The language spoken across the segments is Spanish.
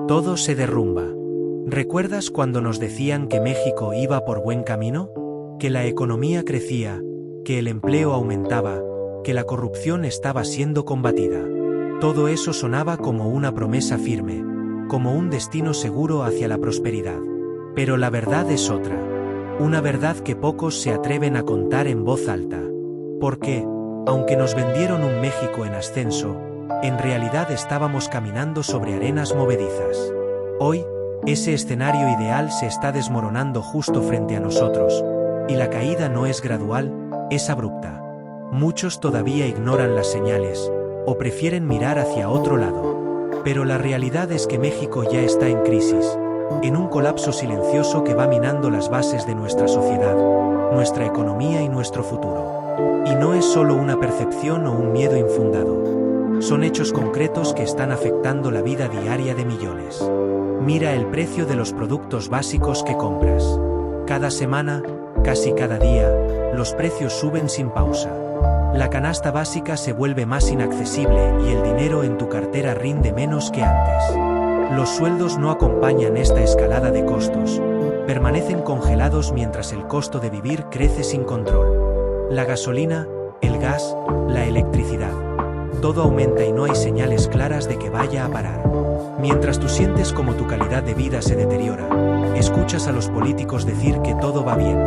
Todo se derrumba. ¿Recuerdas cuando nos decían que México iba por buen camino? Que la economía crecía, que el empleo aumentaba, que la corrupción estaba siendo combatida. Todo eso sonaba como una promesa firme, como un destino seguro hacia la prosperidad. Pero la verdad es otra. Una verdad que pocos se atreven a contar en voz alta. Porque, aunque nos vendieron un México en ascenso, en realidad estábamos caminando sobre arenas movedizas. Hoy, ese escenario ideal se está desmoronando justo frente a nosotros, y la caída no es gradual, es abrupta. Muchos todavía ignoran las señales, o prefieren mirar hacia otro lado. Pero la realidad es que México ya está en crisis, en un colapso silencioso que va minando las bases de nuestra sociedad, nuestra economía y nuestro futuro. Y no es solo una percepción o un miedo infundado. Son hechos concretos que están afectando la vida diaria de millones. Mira el precio de los productos básicos que compras. Cada semana, casi cada día, los precios suben sin pausa. La canasta básica se vuelve más inaccesible y el dinero en tu cartera rinde menos que antes. Los sueldos no acompañan esta escalada de costos, permanecen congelados mientras el costo de vivir crece sin control. La gasolina, el gas, la electricidad. Todo aumenta y no hay señales claras de que vaya a parar. Mientras tú sientes como tu calidad de vida se deteriora, escuchas a los políticos decir que todo va bien,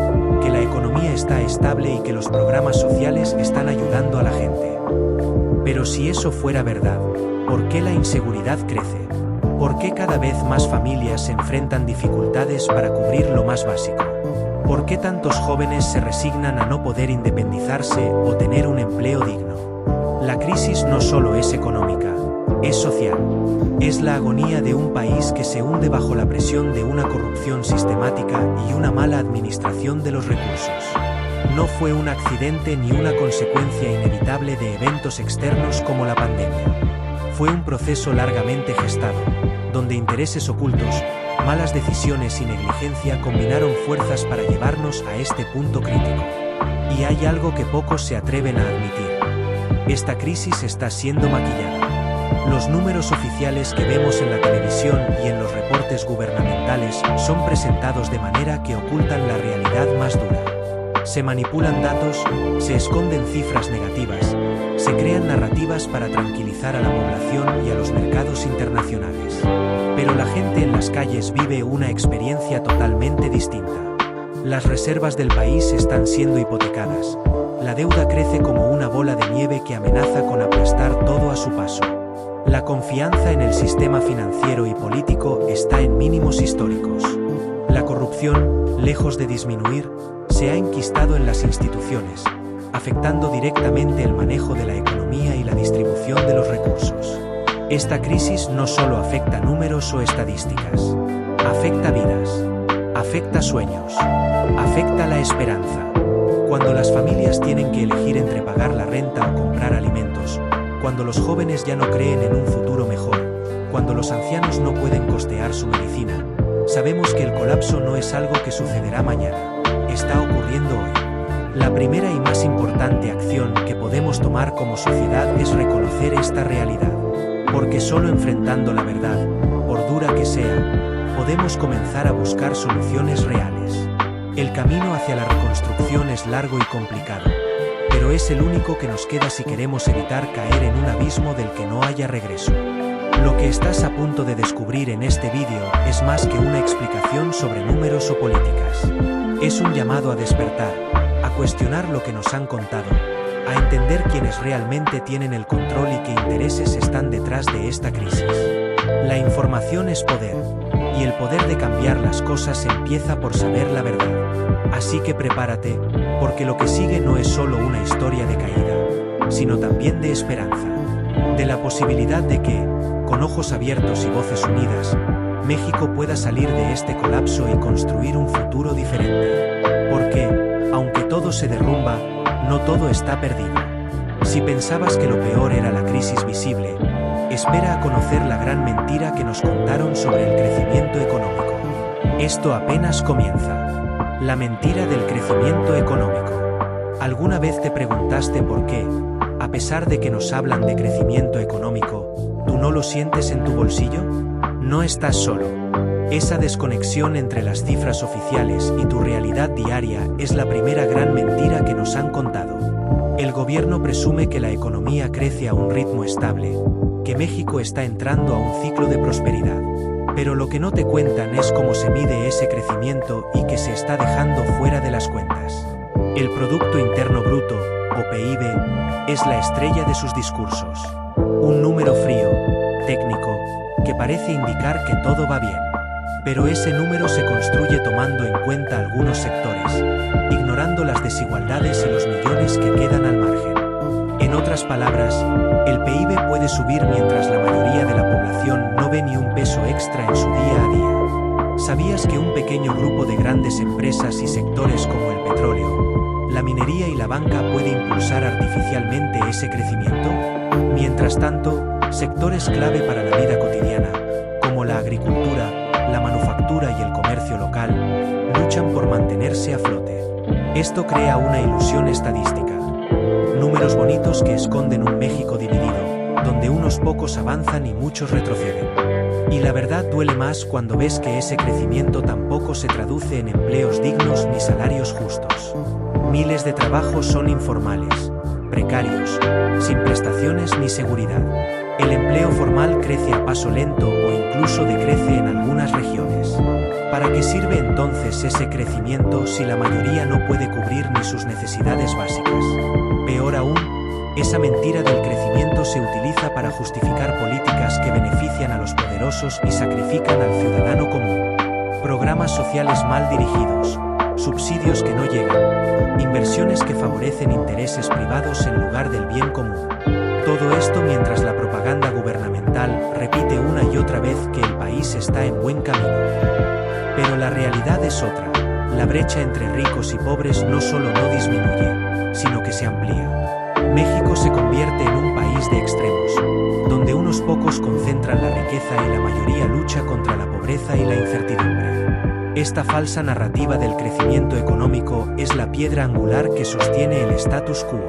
que la economía está estable y que los programas sociales están ayudando a la gente. Pero si eso fuera verdad, ¿por qué la inseguridad crece? ¿Por qué cada vez más familias se enfrentan dificultades para cubrir lo más básico? ¿Por qué tantos jóvenes se resignan a no poder independizarse o tener un empleo digno? La crisis no solo es económica, es social. Es la agonía de un país que se hunde bajo la presión de una corrupción sistemática y una mala administración de los recursos. No fue un accidente ni una consecuencia inevitable de eventos externos como la pandemia. Fue un proceso largamente gestado, donde intereses ocultos, malas decisiones y negligencia combinaron fuerzas para llevarnos a este punto crítico. Y hay algo que pocos se atreven a admitir. Esta crisis está siendo maquillada. Los números oficiales que vemos en la televisión y en los reportes gubernamentales son presentados de manera que ocultan la realidad más dura. Se manipulan datos, se esconden cifras negativas, se crean narrativas para tranquilizar a la población y a los mercados internacionales. Pero la gente en las calles vive una experiencia totalmente distinta. Las reservas del país están siendo hipotecadas. La deuda crece como una bola de nieve que amenaza con aplastar todo a su paso. La confianza en el sistema financiero y político está en mínimos históricos. La corrupción, lejos de disminuir, se ha enquistado en las instituciones, afectando directamente el manejo de la economía y la distribución de los recursos. Esta crisis no solo afecta números o estadísticas, afecta vidas, afecta sueños, afecta la esperanza. Cuando las familias tienen que elegir entre pagar la renta o comprar alimentos, cuando los jóvenes ya no creen en un futuro mejor, cuando los ancianos no pueden costear su medicina, sabemos que el colapso no es algo que sucederá mañana, está ocurriendo hoy. La primera y más importante acción que podemos tomar como sociedad es reconocer esta realidad, porque solo enfrentando la verdad, por dura que sea, podemos comenzar a buscar soluciones reales. El camino hacia la reconstrucción es largo y complicado, pero es el único que nos queda si queremos evitar caer en un abismo del que no haya regreso. Lo que estás a punto de descubrir en este vídeo es más que una explicación sobre números o políticas. Es un llamado a despertar, a cuestionar lo que nos han contado, a entender quiénes realmente tienen el control y qué intereses están detrás de esta crisis. La información es poder, y el poder de cambiar las cosas empieza por saber la verdad. Así que prepárate, porque lo que sigue no es solo una historia de caída, sino también de esperanza. De la posibilidad de que, con ojos abiertos y voces unidas, México pueda salir de este colapso y construir un futuro diferente. Porque, aunque todo se derrumba, no todo está perdido. Si pensabas que lo peor era la crisis visible, espera a conocer la gran mentira que nos contaron sobre el crecimiento económico. Esto apenas comienza. La mentira del crecimiento económico. ¿Alguna vez te preguntaste por qué, a pesar de que nos hablan de crecimiento económico, tú no lo sientes en tu bolsillo? No estás solo. Esa desconexión entre las cifras oficiales y tu realidad diaria es la primera gran mentira que nos han contado. El gobierno presume que la economía crece a un ritmo estable, que México está entrando a un ciclo de prosperidad. Pero lo que no te cuentan es cómo se mide ese crecimiento y que se está dejando fuera de las cuentas. El Producto Interno Bruto, o PIB, es la estrella de sus discursos. Un número frío, técnico, que parece indicar que todo va bien. Pero ese número se construye tomando en cuenta algunos sectores, ignorando las desigualdades y los millones que quedan al margen. En otras palabras, el PIB puede subir mientras la mayoría de la población no ve ni un peso extra en su día a día. ¿Sabías que un pequeño grupo de grandes empresas y sectores como el petróleo, la minería y la banca puede impulsar artificialmente ese crecimiento? Mientras tanto, sectores clave para la vida cotidiana, como la agricultura, la manufactura y el comercio local, luchan por mantenerse a flote. Esto crea una ilusión estadística. Números bonitos que esconden un México dividido, donde unos pocos avanzan y muchos retroceden. Y la verdad duele más cuando ves que ese crecimiento tampoco se traduce en empleos dignos ni salarios justos. Miles de trabajos son informales, precarios, sin prestaciones ni seguridad. El empleo formal crece a paso lento o incluso decrece en algunas regiones. ¿Para qué sirve entonces ese crecimiento si la mayoría no puede cubrir ni sus necesidades básicas? Peor aún, esa mentira del crecimiento se utiliza para justificar políticas que benefician a los poderosos y sacrifican al ciudadano común. Programas sociales mal dirigidos, subsidios que no llegan, inversiones que favorecen intereses privados en lugar del bien común. Todo esto mientras la propaganda gubernamental repite una y otra vez que el país está en buen camino. Pero la realidad es otra. La brecha entre ricos y pobres no solo no disminuye, sino que se amplía. México se convierte en un país de extremos, donde unos pocos concentran la riqueza y la mayoría lucha contra la pobreza y la incertidumbre. Esta falsa narrativa del crecimiento económico es la piedra angular que sostiene el status quo.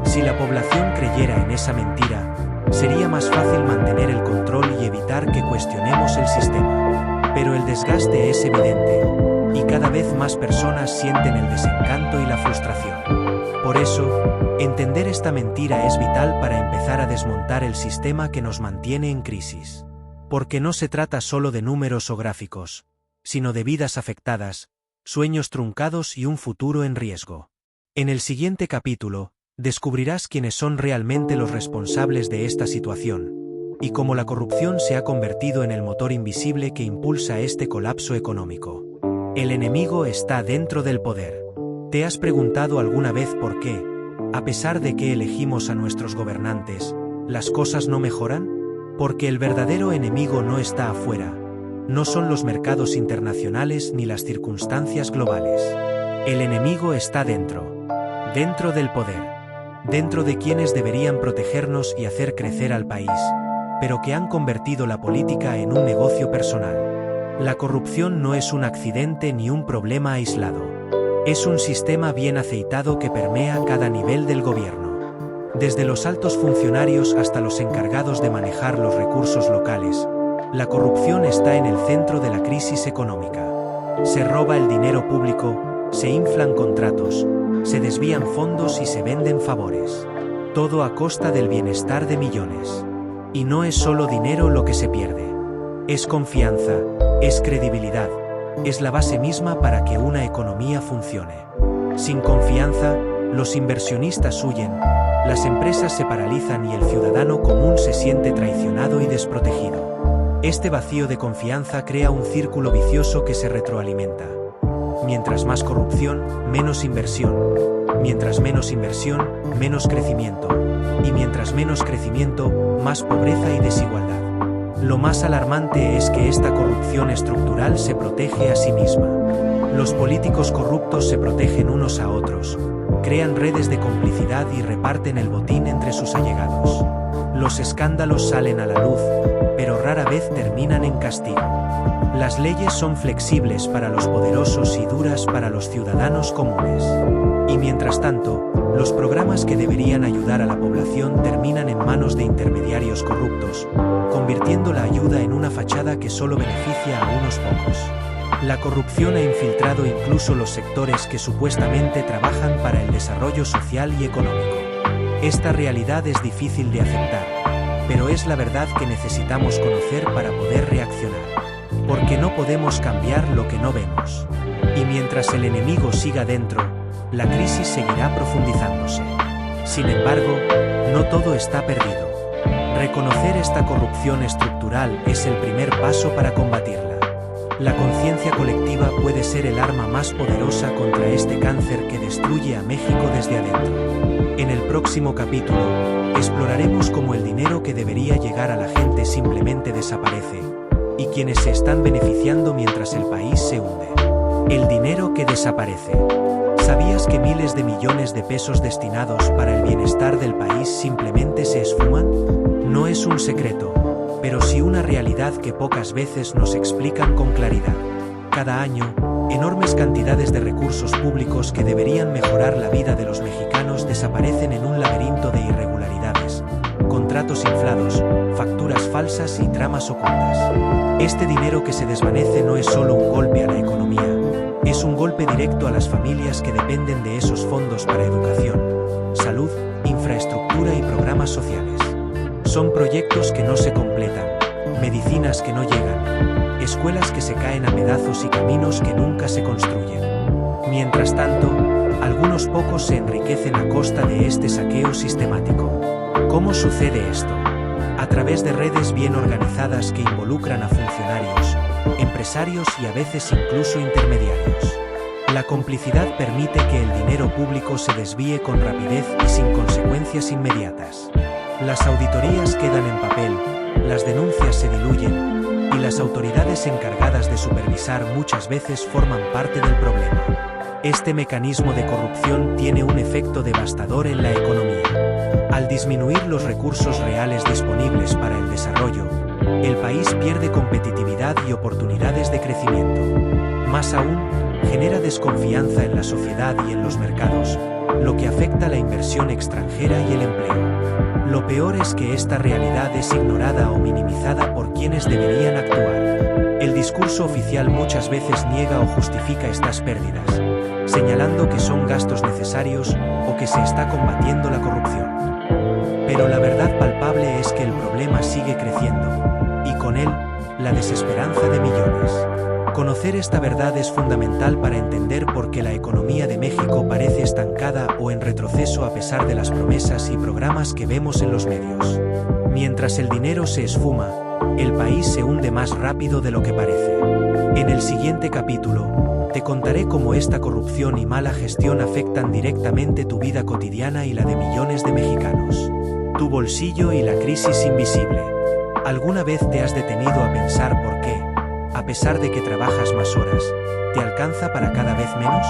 Si la población creyera en esa mentira, sería más fácil mantener el control y evitar que cuestionemos el sistema. Pero el desgaste es evidente, y cada vez más personas sienten el desencanto y la frustración. Por eso, entender esta mentira es vital para empezar a desmontar el sistema que nos mantiene en crisis. Porque no se trata solo de números o gráficos, sino de vidas afectadas, sueños truncados y un futuro en riesgo. En el siguiente capítulo, descubrirás quiénes son realmente los responsables de esta situación, y cómo la corrupción se ha convertido en el motor invisible que impulsa este colapso económico. El enemigo está dentro del poder. ¿Te has preguntado alguna vez por qué, a pesar de que elegimos a nuestros gobernantes, las cosas no mejoran? Porque el verdadero enemigo no está afuera, no son los mercados internacionales ni las circunstancias globales. El enemigo está dentro del poder. Dentro de quienes deberían protegernos y hacer crecer al país, pero que han convertido la política en un negocio personal. La corrupción no es un accidente ni un problema aislado. Es un sistema bien aceitado que permea cada nivel del gobierno. Desde los altos funcionarios hasta los encargados de manejar los recursos locales, la corrupción está en el centro de la crisis económica. Se roba el dinero público, se inflan contratos, se desvían fondos y se venden favores. Todo a costa del bienestar de millones. Y no es solo dinero lo que se pierde. Es confianza, es credibilidad, es la base misma para que una economía funcione. Sin confianza, los inversionistas huyen, las empresas se paralizan y el ciudadano común se siente traicionado y desprotegido. Este vacío de confianza crea un círculo vicioso que se retroalimenta. Mientras más corrupción, menos inversión. Mientras menos inversión, menos crecimiento. Y mientras menos crecimiento, más pobreza y desigualdad. Lo más alarmante es que esta corrupción estructural se protege a sí misma. Los políticos corruptos se protegen unos a otros, crean redes de complicidad y reparten el botín entre sus allegados. Los escándalos salen a la luz, pero rara vez terminan en castigo. Las leyes son flexibles para los poderosos y duras para los ciudadanos comunes. Y mientras tanto, los programas que deberían ayudar a la población terminan en manos de intermediarios corruptos, convirtiendo la ayuda en una fachada que solo beneficia a unos pocos. La corrupción ha infiltrado incluso los sectores que supuestamente trabajan para el desarrollo social y económico. Esta realidad es difícil de aceptar, pero es la verdad que necesitamos conocer para poder reaccionar. Porque no podemos cambiar lo que no vemos. Y mientras el enemigo siga dentro, la crisis seguirá profundizándose. Sin embargo, no todo está perdido. Reconocer esta corrupción estructural es el primer paso para combatirla. La conciencia colectiva puede ser el arma más poderosa contra este cáncer que destruye a México desde adentro. En el próximo capítulo, exploraremos cómo el dinero que debería llegar a la gente simplemente desaparece, y quienes se están beneficiando mientras el país se hunde. El dinero que desaparece. ¿Sabías que miles de millones de pesos destinados para el bienestar del país simplemente se esfuman? No es un secreto, pero sí una realidad que pocas veces nos explican con claridad. Cada año, enormes cantidades de recursos públicos que deberían mejorar la vida de los mexicanos desaparecen en un laberinto de irregularidades, contratos inflados, facturas falsas y tramas ocultas. Este dinero que se desvanece no es solo un golpe a la economía, es un golpe directo a las familias que dependen de esos fondos para educación, salud, infraestructura y programas sociales. Son proyectos que no se completan, medicinas que no llegan, escuelas que se caen a pedazos y caminos que nunca se construyen. Mientras tanto, algunos pocos se enriquecen a costa de este saqueo sistemático. ¿Cómo sucede esto? A través de redes bien organizadas que involucran a funcionarios, empresarios y a veces incluso intermediarios. La complicidad permite que el dinero público se desvíe con rapidez y sin consecuencias inmediatas. Las auditorías quedan en papel, las denuncias se diluyen, y las autoridades encargadas de supervisar muchas veces forman parte del problema. Este mecanismo de corrupción tiene un efecto devastador en la economía. Al disminuir los recursos reales disponibles para el desarrollo, el país pierde competitividad y oportunidades de crecimiento. Más aún, genera desconfianza en la sociedad y en los mercados, lo que afecta la inversión extranjera y el empleo. Lo peor es que esta realidad es ignorada o minimizada por quienes deberían actuar. El discurso oficial muchas veces niega o justifica estas pérdidas, señalando que son gastos necesarios o que se está combatiendo la corrupción. Pero la verdad palpable es que el problema sigue creciendo, y con él, la desesperanza de millones. Conocer esta verdad es fundamental para entender por qué la economía de México parece estancada o en retroceso a pesar de las promesas y programas que vemos en los medios. Mientras el dinero se esfuma, el país se hunde más rápido de lo que parece. En el siguiente capítulo, te contaré cómo esta corrupción y mala gestión afectan directamente tu vida cotidiana y la de millones de mexicanos. Tu bolsillo y la crisis invisible. ¿Alguna vez te has detenido a pensar por qué, a pesar de que trabajas más horas, te alcanza para cada vez menos?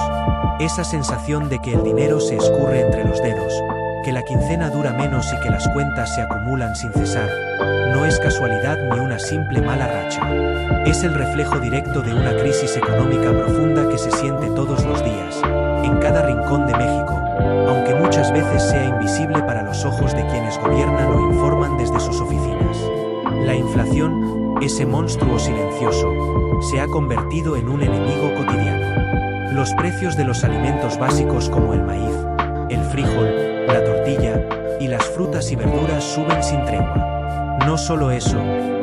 Esa sensación de que el dinero se escurre entre los dedos, que la quincena dura menos y que las cuentas se acumulan sin cesar, no es casualidad ni una simple mala racha. Es el reflejo directo de una crisis económica profunda que se siente todos los días, en cada rincón de México, aunque muchas veces sea invisible para los ojos de quienes gobiernan o informan desde sus oficinas. La inflación, ese monstruo silencioso, se ha convertido en un enemigo cotidiano. Los precios de los alimentos básicos como el maíz, el frijol, la tortilla y las frutas y verduras suben sin tregua. No solo eso,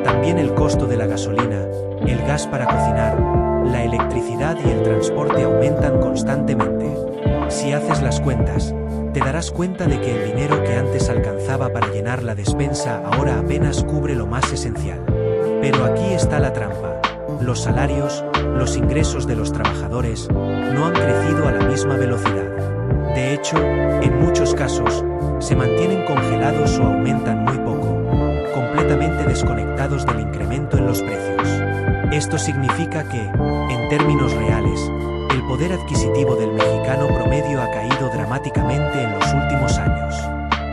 también el costo de la gasolina, el gas para cocinar, la electricidad y el transporte aumentan constantemente. Si haces las cuentas, te darás cuenta de que el dinero que antes alcanzaba para llenar la despensa ahora apenas cubre lo más esencial. Pero aquí está la trampa. Los salarios, los ingresos de los trabajadores, no han crecido a la misma velocidad. De hecho, en muchos casos, se mantienen congelados o aumentan muy poco, completamente desconectados del incremento en los precios. Esto significa que, en términos reales, el poder adquisitivo del mexicano promedio ha caído dramáticamente en los últimos años.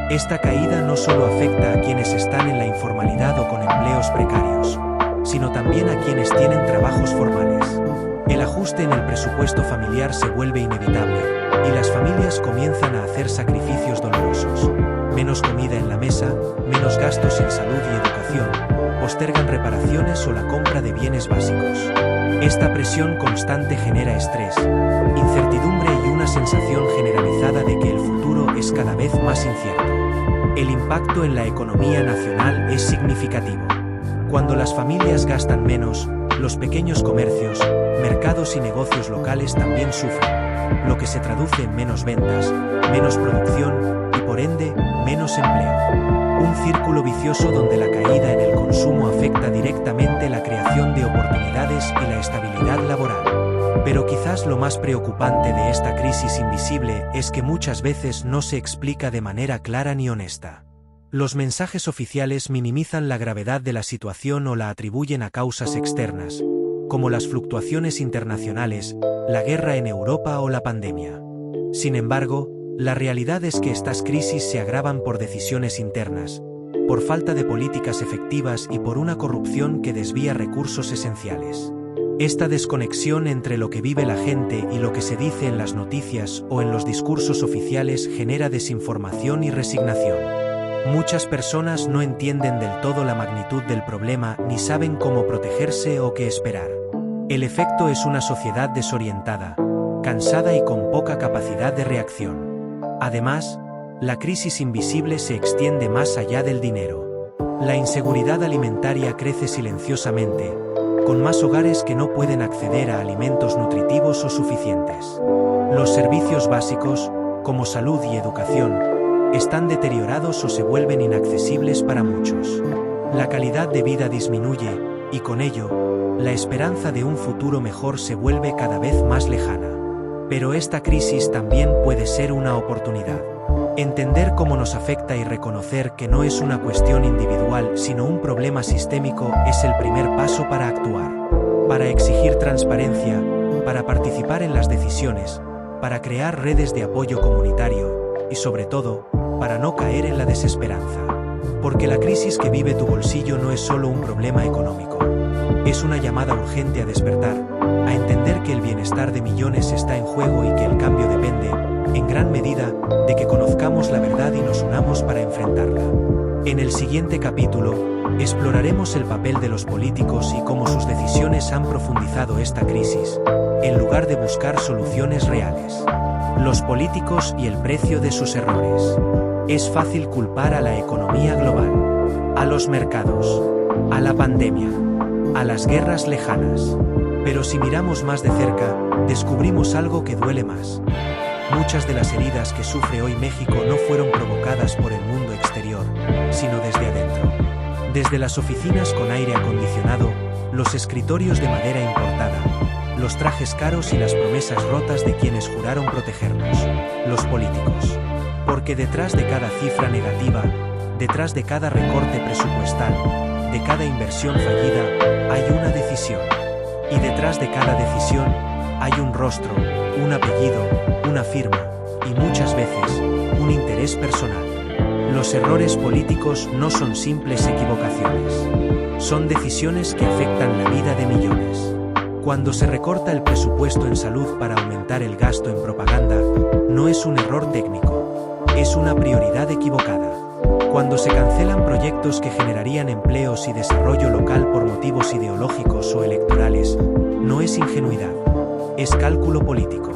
Esta caída no solo afecta a quienes están en la informalidad o con empleos precarios, sino también a quienes tienen trabajos formales. El ajuste en el presupuesto familiar se vuelve inevitable, y las familias comienzan a hacer sacrificios dolorosos. Menos comida en la mesa, menos gastos en salud y educación, postergan reparaciones o la compra de bienes básicos. Esta presión constante genera estrés, incertidumbre y una sensación generalizada de que el futuro es cada vez más incierto. El impacto en la economía nacional es significativo. Cuando las familias gastan menos, los pequeños comercios, mercados y negocios locales también sufren, lo que se traduce en menos ventas, menos producción y por ende, menos empleo. Un círculo vicioso donde la caída en el consumo afecta directamente la creación de oportunidades y la estabilidad laboral. Pero quizás lo más preocupante de esta crisis invisible es que muchas veces no se explica de manera clara ni honesta. Los mensajes oficiales minimizan la gravedad de la situación o la atribuyen a causas externas, como las fluctuaciones internacionales, la guerra en Europa o la pandemia. Sin embargo, la realidad es que estas crisis se agravan por decisiones internas, por falta de políticas efectivas y por una corrupción que desvía recursos esenciales. Esta desconexión entre lo que vive la gente y lo que se dice en las noticias o en los discursos oficiales genera desinformación y resignación. Muchas personas no entienden del todo la magnitud del problema ni saben cómo protegerse o qué esperar. El efecto es una sociedad desorientada, cansada y con poca capacidad de reacción. Además, la crisis invisible se extiende más allá del dinero. La inseguridad alimentaria crece silenciosamente, con más hogares que no pueden acceder a alimentos nutritivos o suficientes. Los servicios básicos, como salud y educación, están deteriorados o se vuelven inaccesibles para muchos. La calidad de vida disminuye, y con ello, la esperanza de un futuro mejor se vuelve cada vez más lejana. Pero esta crisis también puede ser una oportunidad. Entender cómo nos afecta y reconocer que no es una cuestión individual sino un problema sistémico es el primer paso para actuar. Para exigir transparencia, para participar en las decisiones, para crear redes de apoyo comunitario y sobre todo, para no caer en la desesperanza. Porque la crisis que vive tu bolsillo no es solo un problema económico. Es una llamada urgente a despertar, a entender que el bienestar de millones está en juego y que el cambio depende, en gran medida, de que conozcamos la verdad y nos unamos para enfrentarla. En el siguiente capítulo, exploraremos el papel de los políticos y cómo sus decisiones han profundizado esta crisis, en lugar de buscar soluciones reales. Los políticos y el precio de sus errores. Es fácil culpar a la economía global, a los mercados, a la pandemia, a las guerras lejanas. Pero si miramos más de cerca, descubrimos algo que duele más. Muchas de las heridas que sufre hoy México no fueron provocadas por el mundo exterior, sino desde adentro. Desde las oficinas con aire acondicionado, los escritorios de madera importada, los trajes caros y las promesas rotas de quienes juraron protegernos, los políticos. Porque detrás de cada cifra negativa, detrás de cada recorte presupuestal, de cada inversión fallida, hay una decisión. Y detrás de cada decisión, hay un rostro, un apellido, una firma, y muchas veces, un interés personal. Los errores políticos no son simples equivocaciones. Son decisiones que afectan la vida de millones. Cuando se recorta el presupuesto en salud para aumentar el gasto en propaganda, no es un error técnico, es una prioridad equivocada. Cuando se cancelan proyectos que generarían empleos y desarrollo local por motivos ideológicos o electorales, no es ingenuidad, es cálculo político.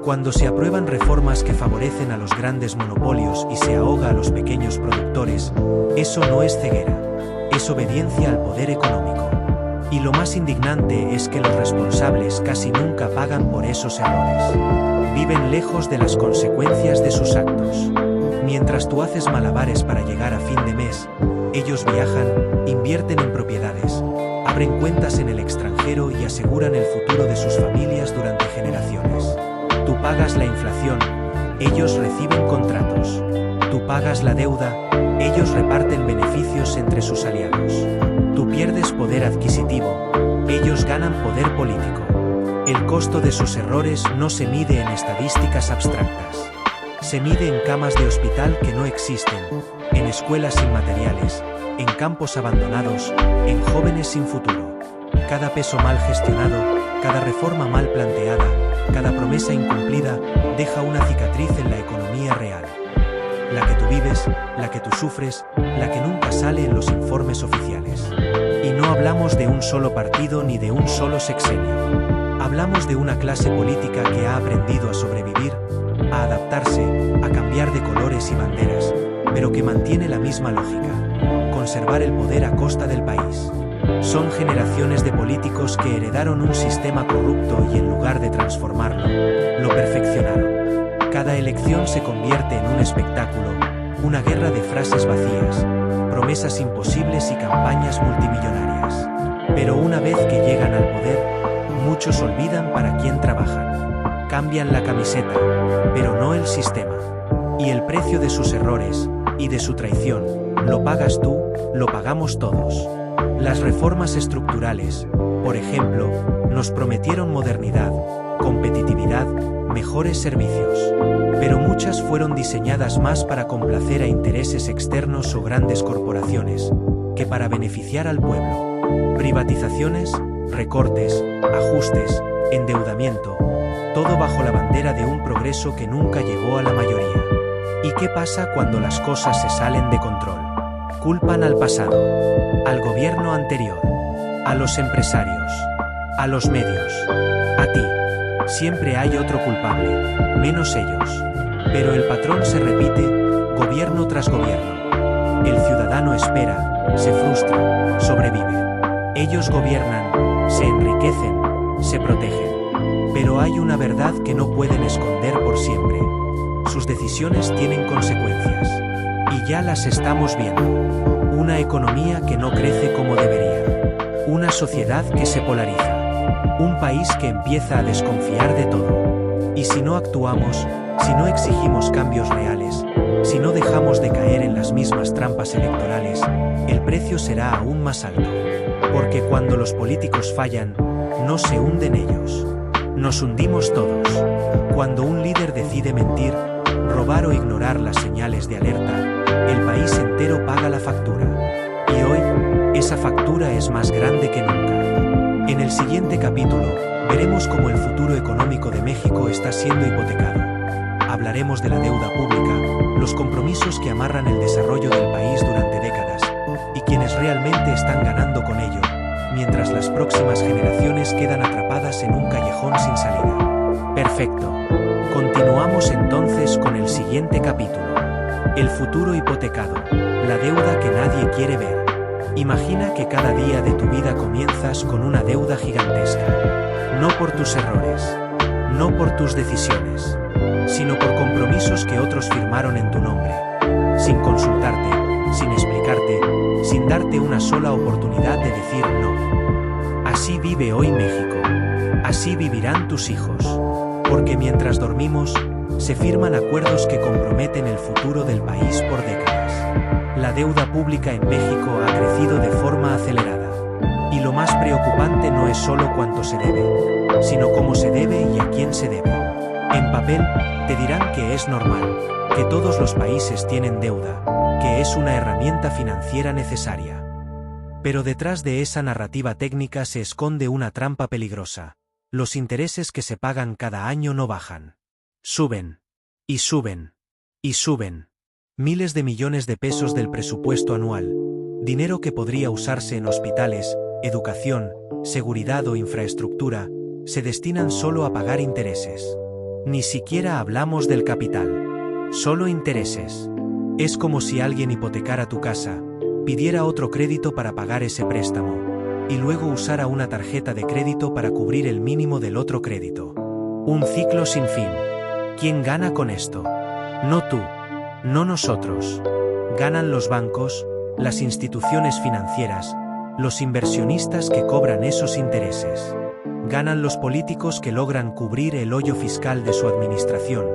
Cuando se aprueban reformas que favorecen a los grandes monopolios y se ahoga a los pequeños productores, eso no es ceguera, es obediencia al poder económico. Y lo más indignante es que los responsables casi nunca pagan por esos errores. Viven lejos de las consecuencias de sus actos. Mientras tú haces malabares para llegar a fin de mes, ellos viajan, invierten en propiedades, abren cuentas en el extranjero y aseguran el futuro de sus familias durante generaciones. Tú pagas la inflación, ellos reciben contratos. Tú pagas la deuda, ellos reparten beneficios entre sus aliados. Tú pierdes poder adquisitivo, ellos ganan poder político. El costo de sus errores no se mide en estadísticas abstractas. Se mide en camas de hospital que no existen, en escuelas sin materiales, en campos abandonados, en jóvenes sin futuro. Cada peso mal gestionado, cada reforma mal planteada, cada promesa incumplida, deja una cicatriz en la economía real. La que tú vives, la que tú sufres, la que nunca sale en los informes oficiales. Y no hablamos de un solo partido ni de un solo sexenio. Hablamos de una clase política que ha aprendido a sobrevivir, a adaptarse, a cambiar de colores y banderas, pero que mantiene la misma lógica: conservar el poder a costa del país. Son generaciones de políticos que heredaron un sistema corrupto y en lugar de transformarlo, lo perfeccionaron. Cada elección se convierte en un espectáculo, una guerra de frases vacías, promesas imposibles y campañas multimillonarias. Pero una vez que llegan al poder, muchos olvidan para quién trabajan. Cambian la camiseta, pero no el sistema. Y el precio de sus errores, y de su traición, lo pagas tú, lo pagamos todos. Las reformas estructurales, por ejemplo, nos prometieron modernidad, competitividad, mejores servicios. Pero muchas fueron diseñadas más para complacer a intereses externos o grandes corporaciones, que para beneficiar al pueblo. Privatizaciones, recortes, ajustes, endeudamiento, todo bajo la bandera de un progreso que nunca llegó a la mayoría. ¿Y qué pasa cuando las cosas se salen de control? Culpan al pasado, al gobierno anterior, a los empresarios, a los medios, a ti. Siempre hay otro culpable, menos ellos. Pero el patrón se repite, gobierno tras gobierno. El ciudadano espera, se frustra, sobrevive. Ellos gobiernan, se enriquecen, se protegen. Pero hay una verdad que no pueden esconder por siempre. Sus decisiones tienen consecuencias. Y ya las estamos viendo. Una economía que no crece como debería. Una sociedad que se polariza. Un país que empieza a desconfiar de todo. Y si no actuamos, si no exigimos cambios reales, si no dejamos de caer en las mismas trampas electorales, el precio será aún más alto. Porque cuando los políticos fallan, no se hunden ellos. Nos hundimos todos. Cuando un líder decide mentir, robar o ignorar las señales de alerta, el país entero paga la factura. Y hoy, esa factura es más grande que nunca. En el siguiente capítulo, veremos cómo el futuro económico de México está siendo hipotecado. Hablaremos de la deuda pública, los compromisos que amarran el desarrollo del país durante décadas, y quienes realmente están ganando con ello, mientras las próximas generaciones quedan atrapadas en un callejón sin salida. Perfecto. Continuamos entonces con el siguiente capítulo. El futuro hipotecado, la deuda que nadie quiere ver. Imagina que cada día de tu vida comienzas con una deuda gigantesca. No por tus errores, no por tus decisiones, sino por compromisos que otros firmaron en tu nombre, sin consultarte, sin explicarte, sin darte una sola oportunidad de decir no. Así vive hoy México. Así vivirán tus hijos. Porque mientras dormimos, se firman acuerdos que comprometen el futuro del país por décadas. La deuda pública en México ha crecido de forma acelerada. Y lo más preocupante no es solo cuánto se debe, sino cómo se debe y a quién se debe. En papel, te dirán que es normal, que todos los países tienen deuda, que es una herramienta financiera necesaria. Pero detrás de esa narrativa técnica se esconde una trampa peligrosa. Los intereses que se pagan cada año no bajan. Suben. Y suben. Y suben. Miles de millones de pesos del presupuesto anual, dinero que podría usarse en hospitales, educación, seguridad o infraestructura, se destinan solo a pagar intereses. Ni siquiera hablamos del capital. Solo intereses. Es como si alguien hipotecara tu casa, pidiera otro crédito para pagar ese préstamo, y luego usara una tarjeta de crédito para cubrir el mínimo del otro crédito. Un ciclo sin fin. ¿Quién gana con esto? No tú. No nosotros. Ganan los bancos, las instituciones financieras, los inversionistas que cobran esos intereses. Ganan los políticos que logran cubrir el hoyo fiscal de su administración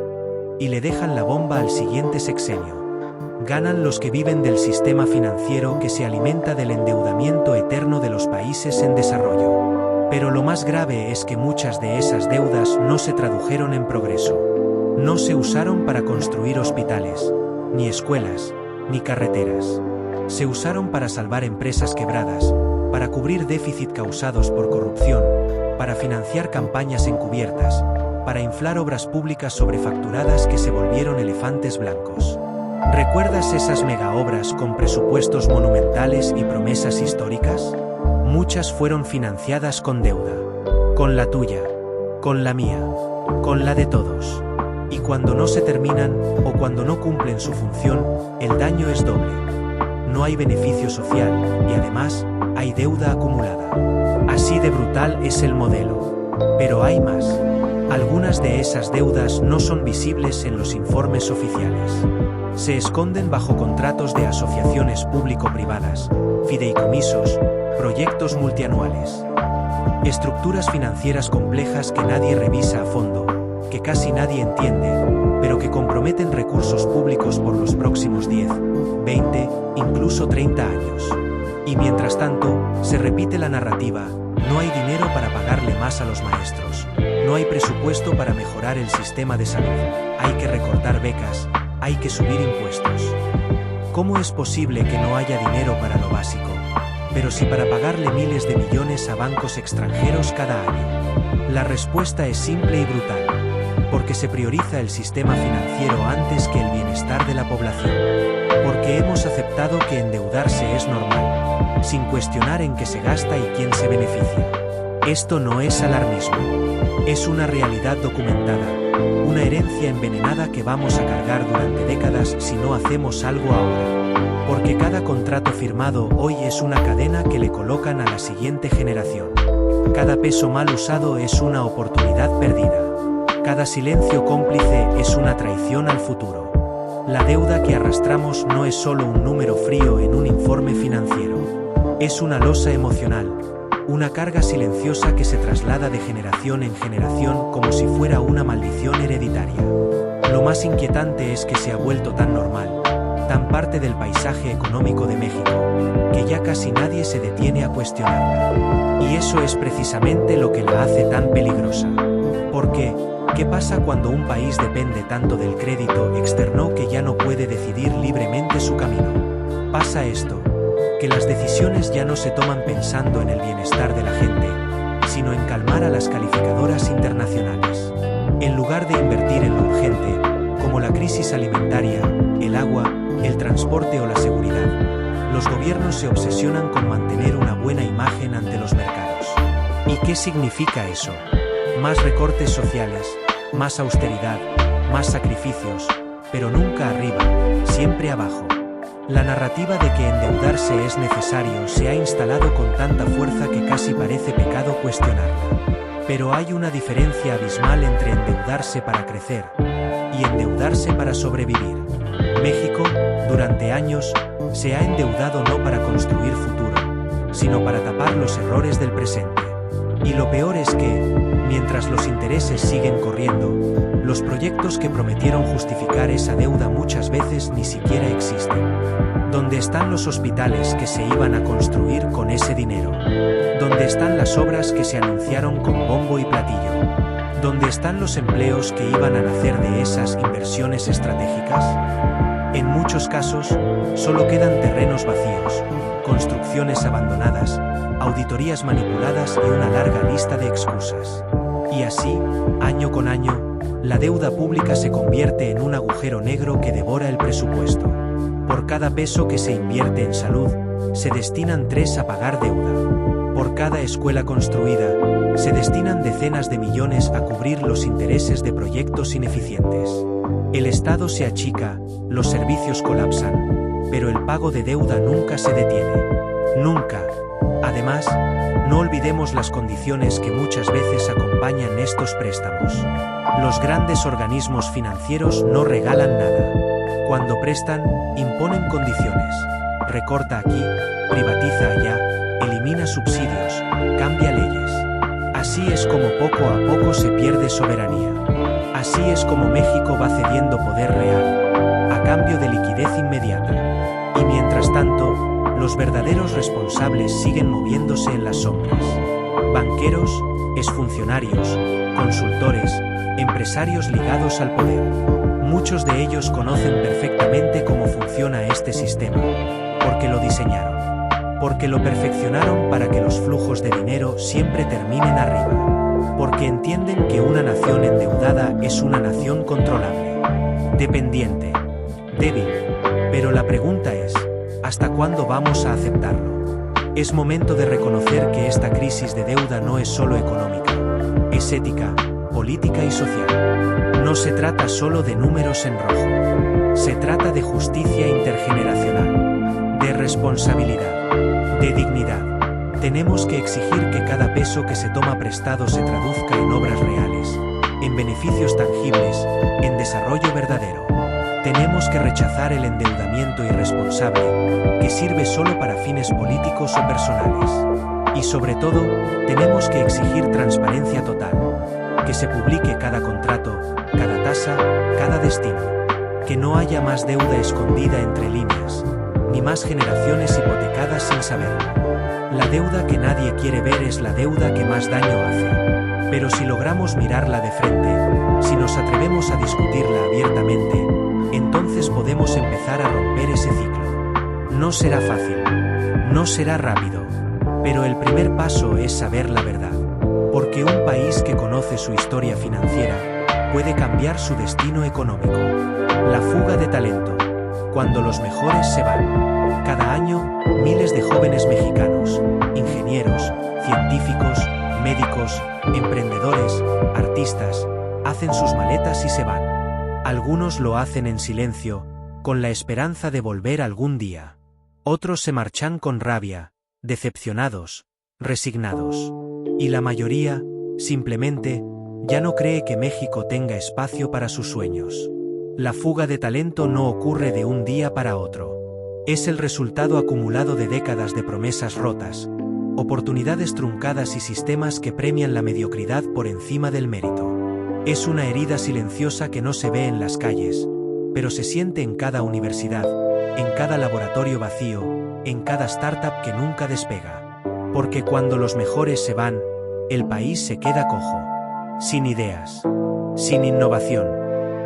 y le dejan la bomba al siguiente sexenio. Ganan los que viven del sistema financiero que se alimenta del endeudamiento eterno de los países en desarrollo. Pero lo más grave es que muchas de esas deudas no se tradujeron en progreso. No se usaron para construir hospitales, ni escuelas, ni carreteras. Se usaron para salvar empresas quebradas, para cubrir déficit causados por corrupción, para financiar campañas encubiertas, para inflar obras públicas sobrefacturadas que se volvieron elefantes blancos. ¿Recuerdas esas megaobras con presupuestos monumentales y promesas históricas? Muchas fueron financiadas con deuda. Con la tuya, con la mía, con la de todos. Y cuando no se terminan, o cuando no cumplen su función, el daño es doble. No hay beneficio social, y además, hay deuda acumulada. Así de brutal es el modelo. Pero hay más. Algunas de esas deudas no son visibles en los informes oficiales. Se esconden bajo contratos de asociaciones público-privadas, fideicomisos, proyectos multianuales. Estructuras financieras complejas que nadie revisa a fondo, que casi nadie entiende, pero que comprometen recursos públicos por los próximos 10, 20, incluso 30 años. Y mientras tanto, se repite la narrativa: no hay dinero para pagarle más a los maestros, no hay presupuesto para mejorar el sistema de salud, hay que recortar becas, hay que subir impuestos. ¿Cómo es posible que no haya dinero para lo básico? Pero sí para pagarle miles de millones a bancos extranjeros cada año. La respuesta es simple y brutal. Porque se prioriza el sistema financiero antes que el bienestar de la población. Porque hemos aceptado que endeudarse es normal, sin cuestionar en qué se gasta y quién se beneficia. Esto no es alarmismo. Es una realidad documentada, una herencia envenenada que vamos a cargar durante décadas si no hacemos algo ahora. Porque cada contrato firmado hoy es una cadena que le colocan a la siguiente generación. Cada peso mal usado es una oportunidad perdida. Cada silencio cómplice es una traición al futuro. La deuda que arrastramos no es solo un número frío en un informe financiero. Es una losa emocional, una carga silenciosa que se traslada de generación en generación como si fuera una maldición hereditaria. Lo más inquietante es que se ha vuelto tan normal, tan parte del paisaje económico de México, que ya casi nadie se detiene a cuestionarla. Y eso es precisamente lo que la hace tan peligrosa. ¿Por qué? ¿Qué pasa cuando un país depende tanto del crédito externo que ya no puede decidir libremente su camino? Pasa esto, que las decisiones ya no se toman pensando en el bienestar de la gente, sino en calmar a las calificadoras internacionales. En lugar de invertir en lo urgente, como la crisis alimentaria, el agua, el transporte o la seguridad, los gobiernos se obsesionan con mantener una buena imagen ante los mercados. ¿Y qué significa eso? Más recortes sociales, más austeridad, más sacrificios, pero nunca arriba, siempre abajo. La narrativa de que endeudarse es necesario se ha instalado con tanta fuerza que casi parece pecado cuestionarla. Pero hay una diferencia abismal entre endeudarse para crecer y endeudarse para sobrevivir. México, durante años, se ha endeudado no para construir futuro, sino para tapar los errores del presente. Y lo peor es que, mientras los intereses siguen corriendo, los proyectos que prometieron justificar esa deuda muchas veces ni siquiera existen. ¿Dónde están los hospitales que se iban a construir con ese dinero? ¿Dónde están las obras que se anunciaron con bombo y platillo? ¿Dónde están los empleos que iban a nacer de esas inversiones estratégicas? En muchos casos, solo quedan terrenos vacíos, construcciones abandonadas, auditorías manipuladas y una larga lista de excusas. Y así, año con año, la deuda pública se convierte en un agujero negro que devora el presupuesto. Por cada peso que se invierte en salud, se destinan 3 a pagar deuda. Por cada escuela construida, se destinan decenas de millones a cubrir los intereses de proyectos ineficientes. El Estado se achica, los servicios colapsan, pero el pago de deuda nunca se detiene. Nunca. Además, no olvidemos las condiciones que muchas veces acompañan estos préstamos. Los grandes organismos financieros no regalan nada. Cuando prestan, imponen condiciones. Recorta aquí, privatiza allá, elimina subsidios, cambia leyes. Así es como poco a poco se pierde soberanía. Así es como México va cediendo poder real, a cambio de liquidez inmediata. Y mientras tanto, los verdaderos responsables siguen moviéndose en las sombras. Banqueros, exfuncionarios, consultores, empresarios ligados al poder. Muchos de ellos conocen perfectamente cómo funciona este sistema, porque lo diseñaron, porque lo perfeccionaron para que los flujos de dinero siempre terminen arriba, porque entienden que una nación endeudada es una nación controlable, dependiente, débil. Pero la pregunta es, ¿hasta cuándo vamos a aceptarlo? Es momento de reconocer que esta crisis de deuda no es solo económica, es ética, política y social. No se trata solo de números en rojo. Se trata de justicia intergeneracional, de responsabilidad, de dignidad. Tenemos que exigir que cada peso que se toma prestado se traduzca en obras reales, en beneficios tangibles, en desarrollo verdadero. Tenemos que rechazar el endeudamiento irresponsable, que sirve solo para fines políticos o personales. Y sobre todo, tenemos que exigir transparencia total, que se publique cada contrato, cada tasa, cada destino. Que no haya más deuda escondida entre líneas, ni más generaciones hipotecadas sin saberlo. La deuda que nadie quiere ver es la deuda que más daño hace. Pero si logramos mirarla de frente, si nos atrevemos a discutirla abiertamente, entonces podemos empezar a romper ese ciclo. No será fácil, no será rápido, pero el primer paso es saber la verdad. Porque un país que conoce su historia financiera puede cambiar su destino económico. La fuga de talento. Cuando los mejores se van. Cada año, miles de jóvenes mexicanos, ingenieros, científicos, médicos, emprendedores, artistas, hacen sus maletas y se van. Algunos lo hacen en silencio, con la esperanza de volver algún día. Otros se marchan con rabia, decepcionados, resignados. Y la mayoría, simplemente, ya no cree que México tenga espacio para sus sueños. La fuga de talento no ocurre de un día para otro. Es el resultado acumulado de décadas de promesas rotas, oportunidades truncadas y sistemas que premian la mediocridad por encima del mérito. Es una herida silenciosa que no se ve en las calles, pero se siente en cada universidad, en cada laboratorio vacío, en cada startup que nunca despega. Porque cuando los mejores se van, el país se queda cojo, sin ideas, sin innovación,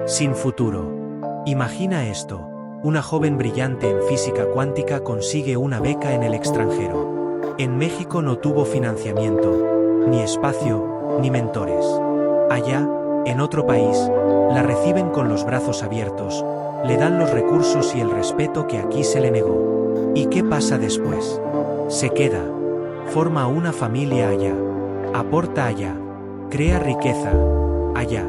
sin futuro. Imagina esto, una joven brillante en física cuántica consigue una beca en el extranjero. En México no tuvo financiamiento, ni espacio, ni mentores. Allá, en otro país, la reciben con los brazos abiertos, le dan los recursos y el respeto que aquí se le negó. ¿Y qué pasa después? Se queda, forma una familia allá, aporta allá, crea riqueza allá.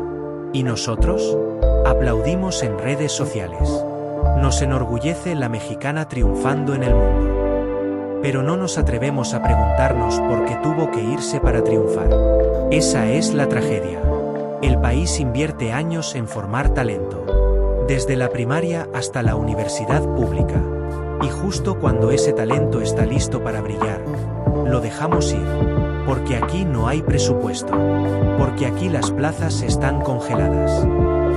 ¿Y nosotros? Aplaudimos en redes sociales. Nos enorgullece la mexicana triunfando en el mundo. Pero no nos atrevemos a preguntarnos por qué tuvo que irse para triunfar. Esa es la tragedia. El país invierte años en formar talento, desde la primaria hasta la universidad pública. Y justo cuando ese talento está listo para brillar, lo dejamos ir. Porque aquí no hay presupuesto. Porque aquí las plazas están congeladas.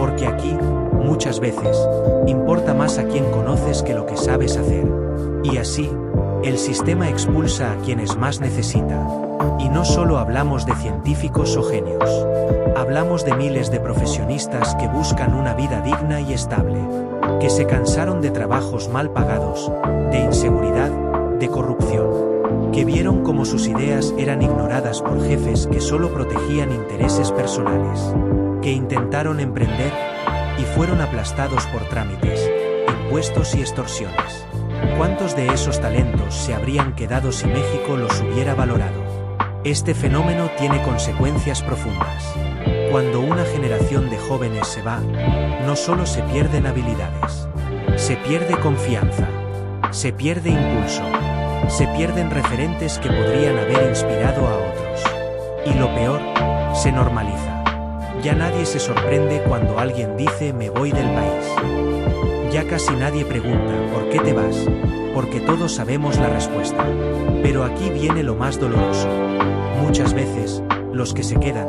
Porque aquí, muchas veces, importa más a quien conoces que lo que sabes hacer. Y así, el sistema expulsa a quienes más necesita. Y no solo hablamos de científicos o genios. Hablamos de miles de profesionistas que buscan una vida digna y estable. Que se cansaron de trabajos mal pagados, de inseguridad, de corrupción. Que vieron cómo sus ideas eran ignoradas por jefes que solo protegían intereses personales. Que intentaron emprender y fueron aplastados por trámites, impuestos y extorsiones. ¿Cuántos de esos talentos se habrían quedado si México los hubiera valorado? Este fenómeno tiene consecuencias profundas. Cuando una generación de jóvenes se va, no solo se pierden habilidades, se pierde confianza, se pierde impulso, se pierden referentes que podrían haber inspirado a otros. Y lo peor, se normaliza. Ya nadie se sorprende cuando alguien dice me voy del país. Ya casi nadie pregunta ¿por qué te vas? Porque todos sabemos la respuesta. Pero aquí viene lo más doloroso. Muchas veces, los que se quedan,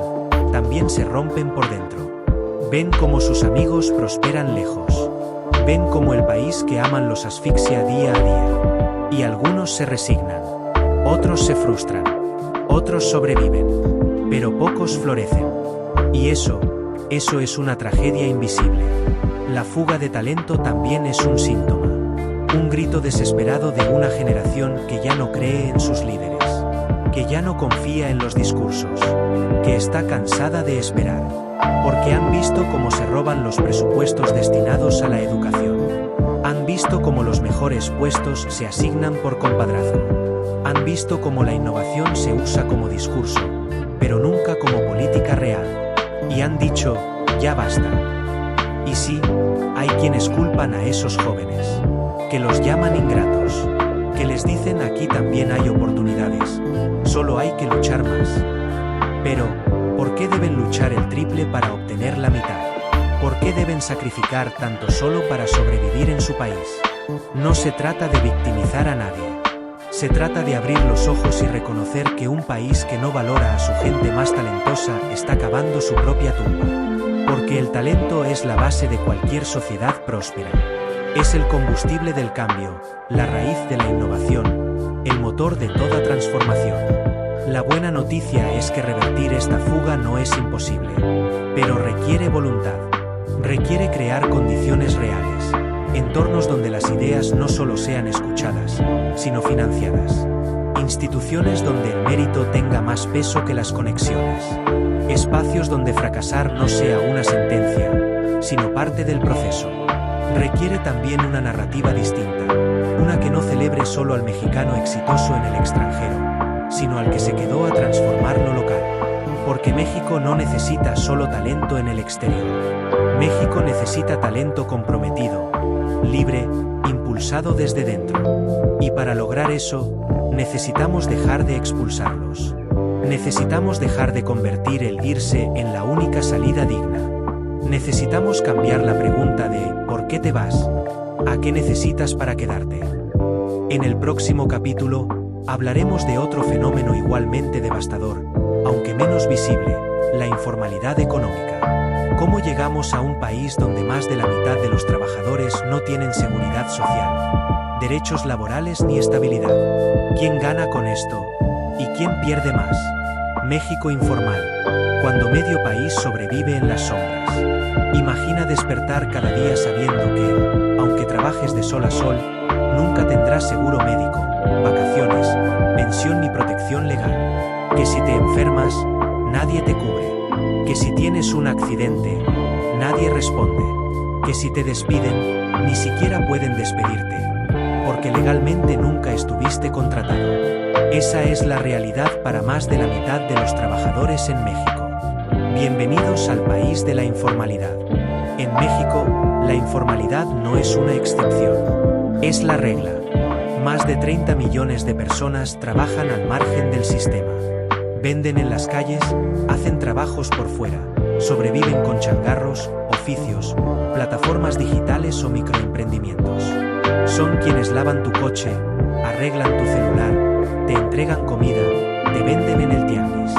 también se rompen por dentro. Ven cómo sus amigos prosperan lejos. Ven cómo el país que aman los asfixia día a día. Y algunos se resignan. Otros se frustran. Otros sobreviven. Pero pocos florecen. Y eso es una tragedia invisible. La fuga de talento también es un síntoma. Un grito desesperado de una generación que ya no cree en sus líderes. Que ya no confía en los discursos. Que está cansada de esperar. Porque han visto cómo se roban los presupuestos destinados a la educación. Han visto cómo los mejores puestos se asignan por compadrazgo. Han visto cómo la innovación se usa como discurso, pero nunca como política real. Y han dicho, ya basta. Y sí, hay quienes culpan a esos jóvenes, que los llaman ingratos, que les dicen aquí también hay oportunidades, solo hay que luchar más. Pero, ¿por qué deben luchar el triple para obtener la mitad? ¿Por qué deben sacrificar tanto solo para sobrevivir en su país? No se trata de victimizar a nadie. Se trata de abrir los ojos y reconocer que un país que no valora a su gente más talentosa está cavando su propia tumba. Porque el talento es la base de cualquier sociedad próspera. Es el combustible del cambio, la raíz de la innovación, el motor de toda transformación. La buena noticia es que revertir esta fuga no es imposible, pero requiere voluntad. Requiere crear condiciones reales, entornos donde las ideas no solo sean escuchadas, sino financiadas. Instituciones donde el mérito tenga más peso que las conexiones. Espacios donde fracasar no sea una sentencia, sino parte del proceso. Requiere también una narrativa distinta, una que no celebre solo al mexicano exitoso en el extranjero, sino al que se quedó a transformar lo local. Porque México no necesita solo talento en el exterior. México necesita talento comprometido, libre, impulsado desde dentro. Y para lograr eso, necesitamos dejar de expulsarlos. Necesitamos dejar de convertir el irse en la única salida digna. Necesitamos cambiar la pregunta de ¿por qué te vas? ¿A qué necesitas para quedarte? En el próximo capítulo, hablaremos de otro fenómeno igualmente devastador, aunque menos visible, la informalidad económica. ¿Cómo llegamos a un país donde más de la mitad de los trabajadores no tienen seguridad social, derechos laborales ni estabilidad? ¿Quién gana con esto? ¿Y quién pierde más? México informal, cuando medio país sobrevive en las sombras. Imagina despertar cada día sabiendo que, aunque trabajes de sol a sol, nunca tendrás seguro médico, vacaciones, pensión ni protección legal. Que si te enfermas, nadie te cubre. Que si tienes un accidente, nadie responde. Que si te despiden, ni siquiera pueden despedirte, porque legalmente nunca estuviste contratado. Esa es la realidad para más de la mitad de los trabajadores en México. Bienvenidos al país de la informalidad. En México, la informalidad no es una excepción, es la regla. Más de 30 millones de personas trabajan al margen del sistema. Venden en las calles, hacen trabajos por fuera, sobreviven con changarros, oficios, plataformas digitales o microemprendimientos. Son quienes lavan tu coche, arreglan tu celular, te entregan comida, te venden en el tianguis.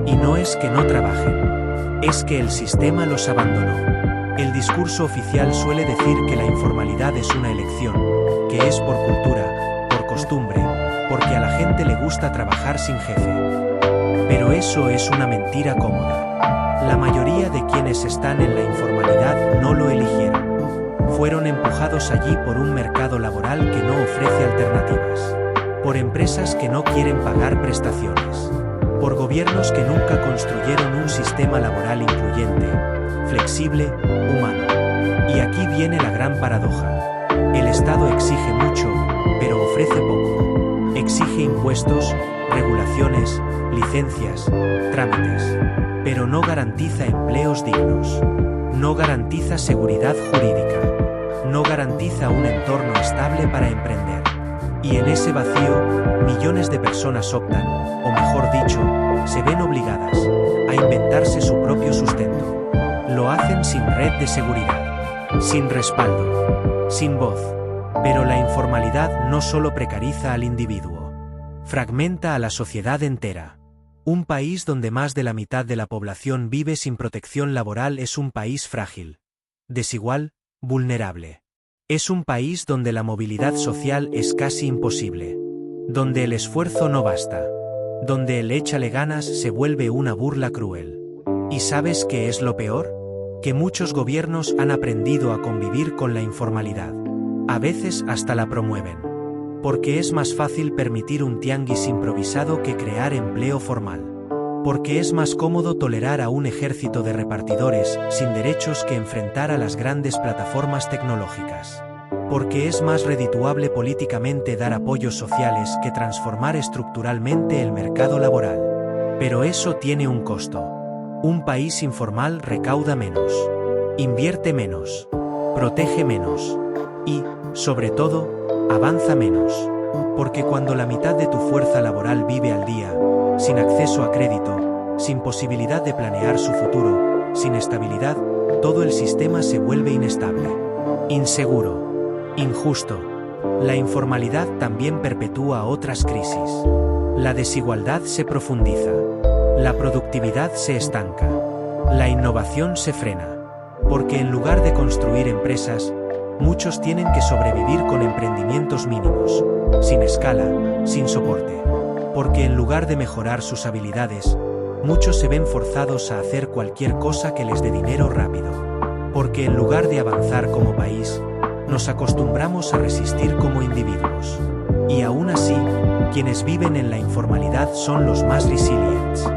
Y no es que no trabajen, es que el sistema los abandonó. El discurso oficial suele decir que la informalidad es una elección, que es por cultura, por costumbre, porque a la gente le gusta trabajar sin jefe. Pero eso es una mentira cómoda. La mayoría de quienes están en la informalidad no lo eligieron. Fueron empujados allí por un mercado laboral que no ofrece alternativas, por empresas que no quieren pagar prestaciones, por gobiernos que nunca construyeron un sistema laboral incluyente, flexible, humano. Y aquí viene la gran paradoja. El Estado exige mucho, pero ofrece poco. Exige impuestos, regulaciones, licencias, trámites, pero no garantiza empleos dignos. No garantiza seguridad jurídica. No garantiza un entorno estable para emprender. Y en ese vacío, millones de personas optan, o mejor dicho, se ven obligadas, a inventarse su propio sustento. Lo hacen sin red de seguridad, sin respaldo, sin voz. Pero la informalidad no solo precariza al individuo, fragmenta a la sociedad entera. Un país donde más de la mitad de la población vive sin protección laboral es un país frágil, desigual, vulnerable. Es un país donde la movilidad social es casi imposible, donde el esfuerzo no basta, donde el échale ganas se vuelve una burla cruel. ¿Y sabes qué es lo peor? Que muchos gobiernos han aprendido a convivir con la informalidad. A veces hasta la promueven. Porque es más fácil permitir un tianguis improvisado que crear empleo formal. Porque es más cómodo tolerar a un ejército de repartidores sin derechos que enfrentar a las grandes plataformas tecnológicas. Porque es más redituable políticamente dar apoyos sociales que transformar estructuralmente el mercado laboral. Pero eso tiene un costo. Un país informal recauda menos, invierte menos, protege menos y, sobre todo, avanza menos. Porque cuando la mitad de tu fuerza laboral vive al día, sin acceso a crédito, sin posibilidad de planear su futuro, sin estabilidad, todo el sistema se vuelve inestable, inseguro, injusto. La informalidad también perpetúa otras crisis. La desigualdad se profundiza. La productividad se estanca. La innovación se frena. Porque en lugar de construir empresas, muchos tienen que sobrevivir con emprendimientos mínimos, sin escala, sin soporte. Porque en lugar de mejorar sus habilidades, muchos se ven forzados a hacer cualquier cosa que les dé dinero rápido. Porque en lugar de avanzar como país, nos acostumbramos a resistir como individuos. Y aún así, quienes viven en la informalidad son los más resilientes,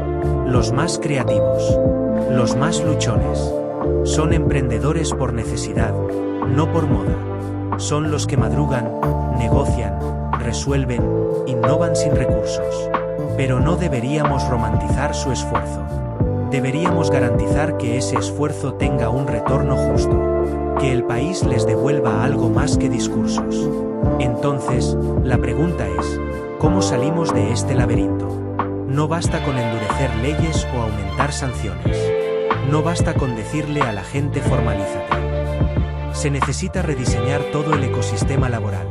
los más creativos, los más luchones. Son emprendedores por necesidad, no por moda. Son los que madrugan, negocian, resuelven, innovan sin recursos. Pero no deberíamos romantizar su esfuerzo. Deberíamos garantizar que ese esfuerzo tenga un retorno justo, que el país les devuelva algo más que discursos. Entonces, la pregunta es, ¿cómo salimos de este laberinto? No basta con endurecer leyes o aumentar sanciones. No basta con decirle a la gente formalízate. Se necesita rediseñar todo el ecosistema laboral.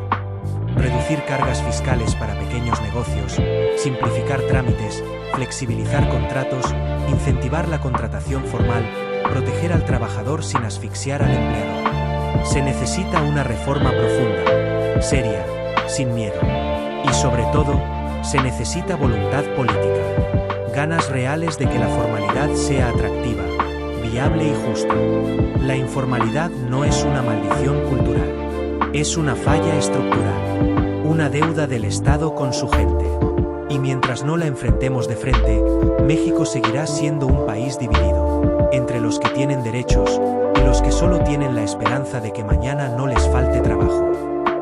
Reducir cargas fiscales para pequeños negocios, simplificar trámites, flexibilizar contratos, incentivar la contratación formal, proteger al trabajador sin asfixiar al empleador. Se necesita una reforma profunda, seria, sin miedo. Y sobre todo, se necesita voluntad política. Ganas reales de que la formalidad sea atractiva, viable y justa. La informalidad no es una maldición cultural. Es una falla estructural, una deuda del Estado con su gente. Y mientras no la enfrentemos de frente, México seguirá siendo un país dividido, entre los que tienen derechos y los que solo tienen la esperanza de que mañana no les falte trabajo.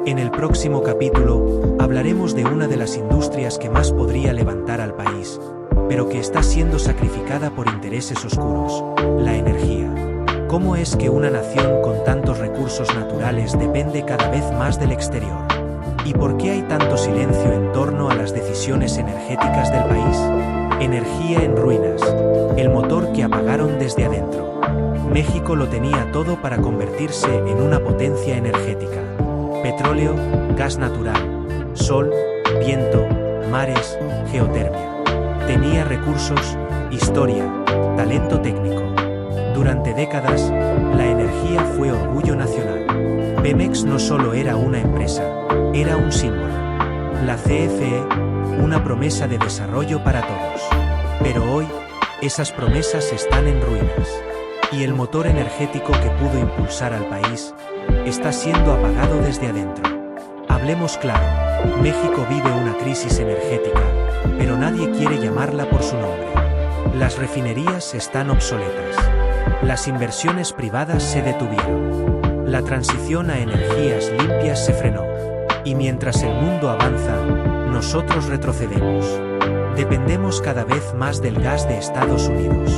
En el próximo capítulo, hablaremos de una de las industrias que más podría levantar al país, pero que está siendo sacrificada por intereses oscuros, la energía. ¿Cómo es que una nación con tantos recursos naturales depende cada vez más del exterior? ¿Y por qué hay tanto silencio en torno a las decisiones energéticas del país? Energía en ruinas, el motor que apagaron desde adentro. México lo tenía todo para convertirse en una potencia energética. Petróleo, gas natural, sol, viento, mares, geotermia. Tenía recursos, historia, talento técnico. Durante décadas, la energía fue orgullo nacional. Pemex no solo era una empresa, era un símbolo. La CFE, una promesa de desarrollo para todos. Pero hoy, esas promesas están en ruinas. Y el motor energético que pudo impulsar al país, está siendo apagado desde adentro. Hablemos claro, México vive una crisis energética, pero nadie quiere llamarla por su nombre. Las refinerías están obsoletas. Las inversiones privadas se detuvieron. La transición a energías limpias se frenó. Y mientras el mundo avanza, nosotros retrocedemos. Dependemos cada vez más del gas de Estados Unidos.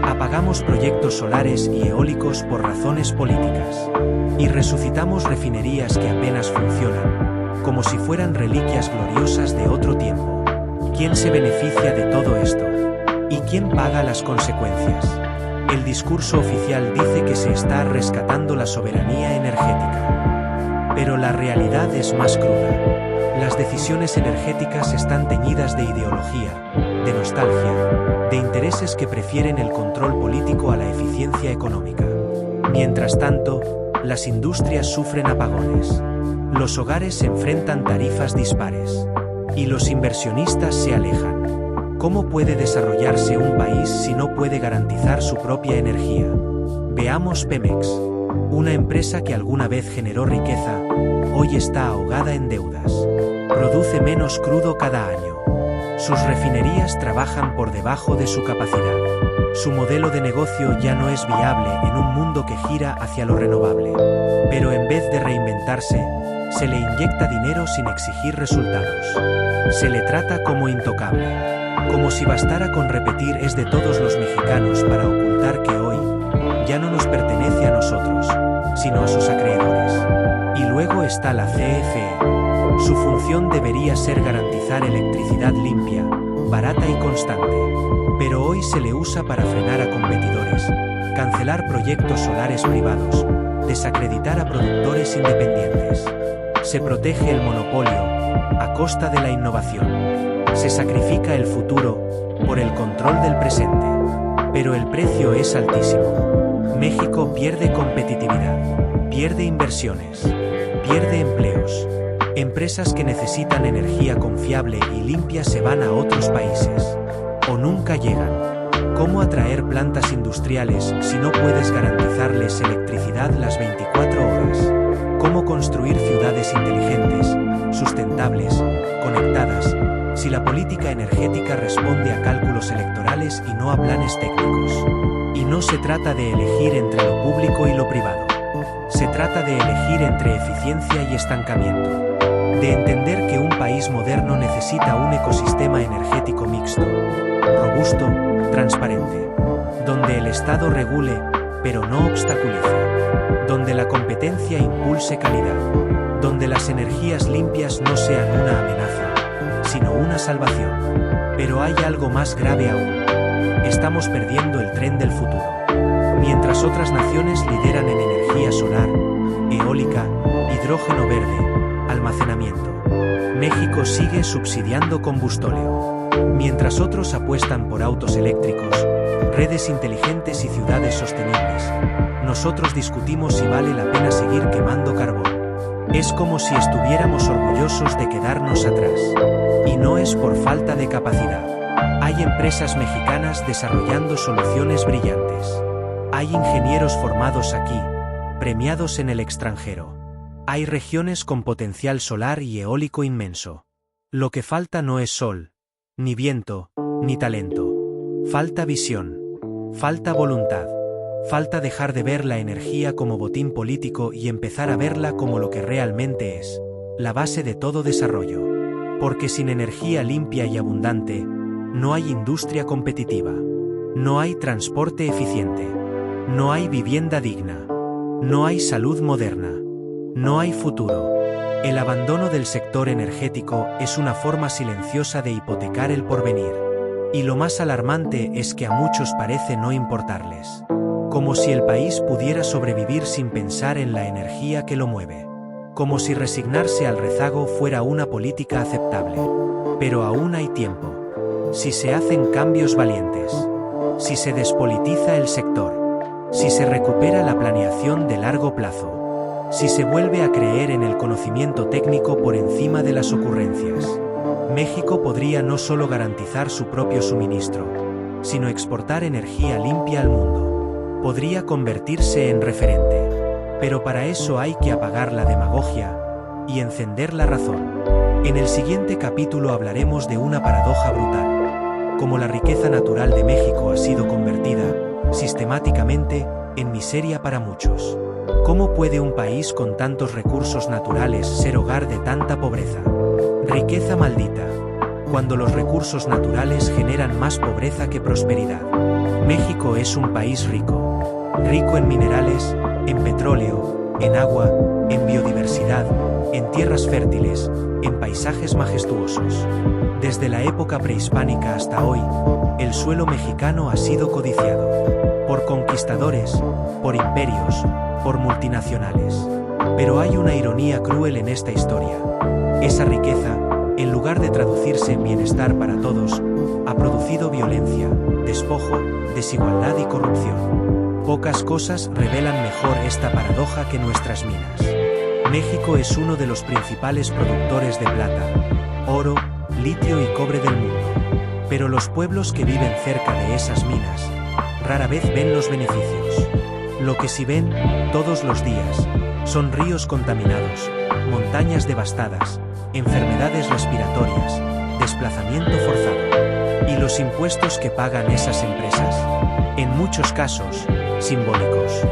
Apagamos proyectos solares y eólicos por razones políticas. Y resucitamos refinerías que apenas funcionan, como si fueran reliquias gloriosas de otro tiempo. ¿Quién se beneficia de todo esto? ¿Y quién paga las consecuencias? El discurso oficial dice que se está rescatando la soberanía energética. Pero la realidad es más cruda. Las decisiones energéticas están teñidas de ideología, de nostalgia, de intereses que prefieren el control político a la eficiencia económica. Mientras tanto, las industrias sufren apagones. Los hogares se enfrentan tarifas dispares. Y los inversionistas se alejan. ¿Cómo puede desarrollarse un país si no puede garantizar su propia energía? Veamos Pemex. Una empresa que alguna vez generó riqueza, hoy está ahogada en deudas. Produce menos crudo cada año. Sus refinerías trabajan por debajo de su capacidad. Su modelo de negocio ya no es viable en un mundo que gira hacia lo renovable. Pero en vez de reinventarse, se le inyecta dinero sin exigir resultados. Se le trata como intocable. Como si bastara con repetir "es de todos los mexicanos" para ocultar que hoy ya no nos pertenece a nosotros, sino a sus acreedores. Y luego está la CFE. Su función debería ser garantizar electricidad limpia, barata y constante. Pero hoy se le usa para frenar a competidores, cancelar proyectos solares privados, desacreditar a productores independientes. Se protege el monopolio a costa de la innovación. Se sacrifica el futuro por el control del presente. Pero el precio es altísimo. México pierde competitividad, pierde inversiones, pierde empleos. Empresas que necesitan energía confiable y limpia se van a otros países. O nunca llegan. ¿Cómo atraer plantas industriales si no puedes garantizarles electricidad las 24 horas? ¿Cómo construir ciudades inteligentes, sustentables, conectadas, si la política energética responde a cálculos electorales y no a planes técnicos? Y no se trata de elegir entre lo público y lo privado. Se trata de elegir entre eficiencia y estancamiento. De entender que un país moderno necesita un ecosistema energético mixto, robusto, transparente, donde el Estado regule, pero no obstaculice, donde la competencia impulse calidad, donde las energías limpias no sean una amenaza, sino una salvación. Pero hay algo más grave aún. Estamos perdiendo el tren del futuro. Mientras otras naciones lideran en energía solar, eólica, hidrógeno verde, almacenamiento, México sigue subsidiando combustóleo. Mientras otros apuestan por autos eléctricos, redes inteligentes y ciudades sostenibles, nosotros discutimos si vale la pena seguir quemando carbón. Es como si estuviéramos orgullosos de quedarnos atrás. Y no es por falta de capacidad. Hay empresas mexicanas desarrollando soluciones brillantes. Hay ingenieros formados aquí, premiados en el extranjero. Hay regiones con potencial solar y eólico inmenso. Lo que falta no es sol, ni viento, ni talento. Falta visión. Falta voluntad. Falta dejar de ver la energía como botín político y empezar a verla como lo que realmente es, la base de todo desarrollo. Porque sin energía limpia y abundante, no hay industria competitiva, no hay transporte eficiente, no hay vivienda digna, no hay salud moderna, no hay futuro. El abandono del sector energético es una forma silenciosa de hipotecar el porvenir. Y lo más alarmante es que a muchos parece no importarles. Como si el país pudiera sobrevivir sin pensar en la energía que lo mueve. Como si resignarse al rezago fuera una política aceptable. Pero aún hay tiempo. Si se hacen cambios valientes. Si se despolitiza el sector. Si se recupera la planeación de largo plazo. Si se vuelve a creer en el conocimiento técnico por encima de las ocurrencias. México podría no solo garantizar su propio suministro, sino exportar energía limpia al mundo. Podría convertirse en referente. Pero para eso hay que apagar la demagogia y encender la razón. En el siguiente capítulo hablaremos de una paradoja brutal. Cómo la riqueza natural de México ha sido convertida, sistemáticamente, en miseria para muchos. ¿Cómo puede un país con tantos recursos naturales ser hogar de tanta pobreza? Riqueza maldita. Cuando los recursos naturales generan más pobreza que prosperidad. México es un país rico. Rico en minerales, en petróleo, en agua, en biodiversidad, en tierras fértiles, en paisajes majestuosos. Desde la época prehispánica hasta hoy, el suelo mexicano ha sido codiciado. Por conquistadores, por imperios, por multinacionales. Pero hay una ironía cruel en esta historia. Esa riqueza, en lugar de traducirse en bienestar para todos, ha producido violencia, despojo, desigualdad y corrupción. Pocas cosas revelan mejor esta paradoja que nuestras minas. México es uno de los principales productores de plata, oro, litio y cobre del mundo. Pero los pueblos que viven cerca de esas minas rara vez ven los beneficios. Lo que sí ven, todos los días, son ríos contaminados, montañas devastadas, enfermedades respiratorias, desplazamiento forzado. ¿Y los impuestos que pagan esas empresas? muchos casos, simbólicos,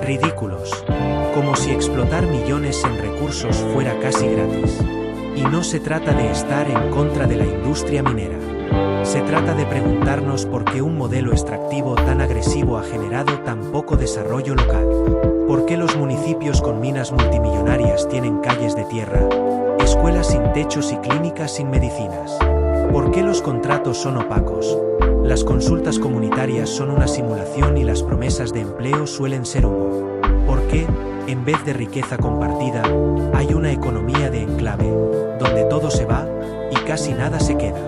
ridículos, como si explotar millones en recursos fuera casi gratis. Y no se trata de estar en contra de la industria minera. Se trata de preguntarnos por qué un modelo extractivo tan agresivo ha generado tan poco desarrollo local. ¿Por qué los municipios con minas multimillonarias tienen calles de tierra, escuelas sin techos y clínicas sin medicinas? ¿Por qué los contratos son opacos? Las consultas comunitarias son una simulación y las promesas de empleo suelen ser humo. ¿Por qué, en vez de riqueza compartida, hay una economía de enclave, donde todo se va y casi nada se queda?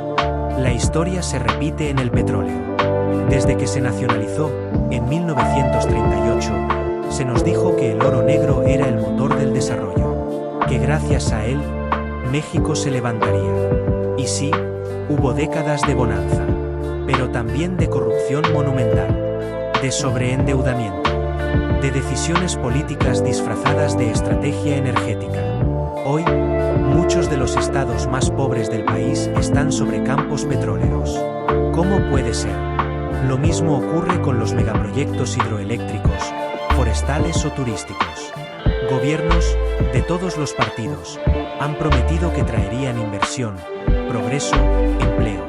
La historia se repite en el petróleo. Desde que se nacionalizó, en 1938, se nos dijo que el oro negro era el motor del desarrollo, que gracias a él, México se levantaría. Y sí, hubo décadas de bonanza, pero también de corrupción monumental, de sobreendeudamiento, de decisiones políticas disfrazadas de estrategia energética. Hoy, muchos de los estados más pobres del país están sobre campos petroleros. ¿Cómo puede ser? Lo mismo ocurre con los megaproyectos hidroeléctricos, forestales o turísticos. Gobiernos, de todos los partidos, han prometido que traerían inversión, progreso, empleo.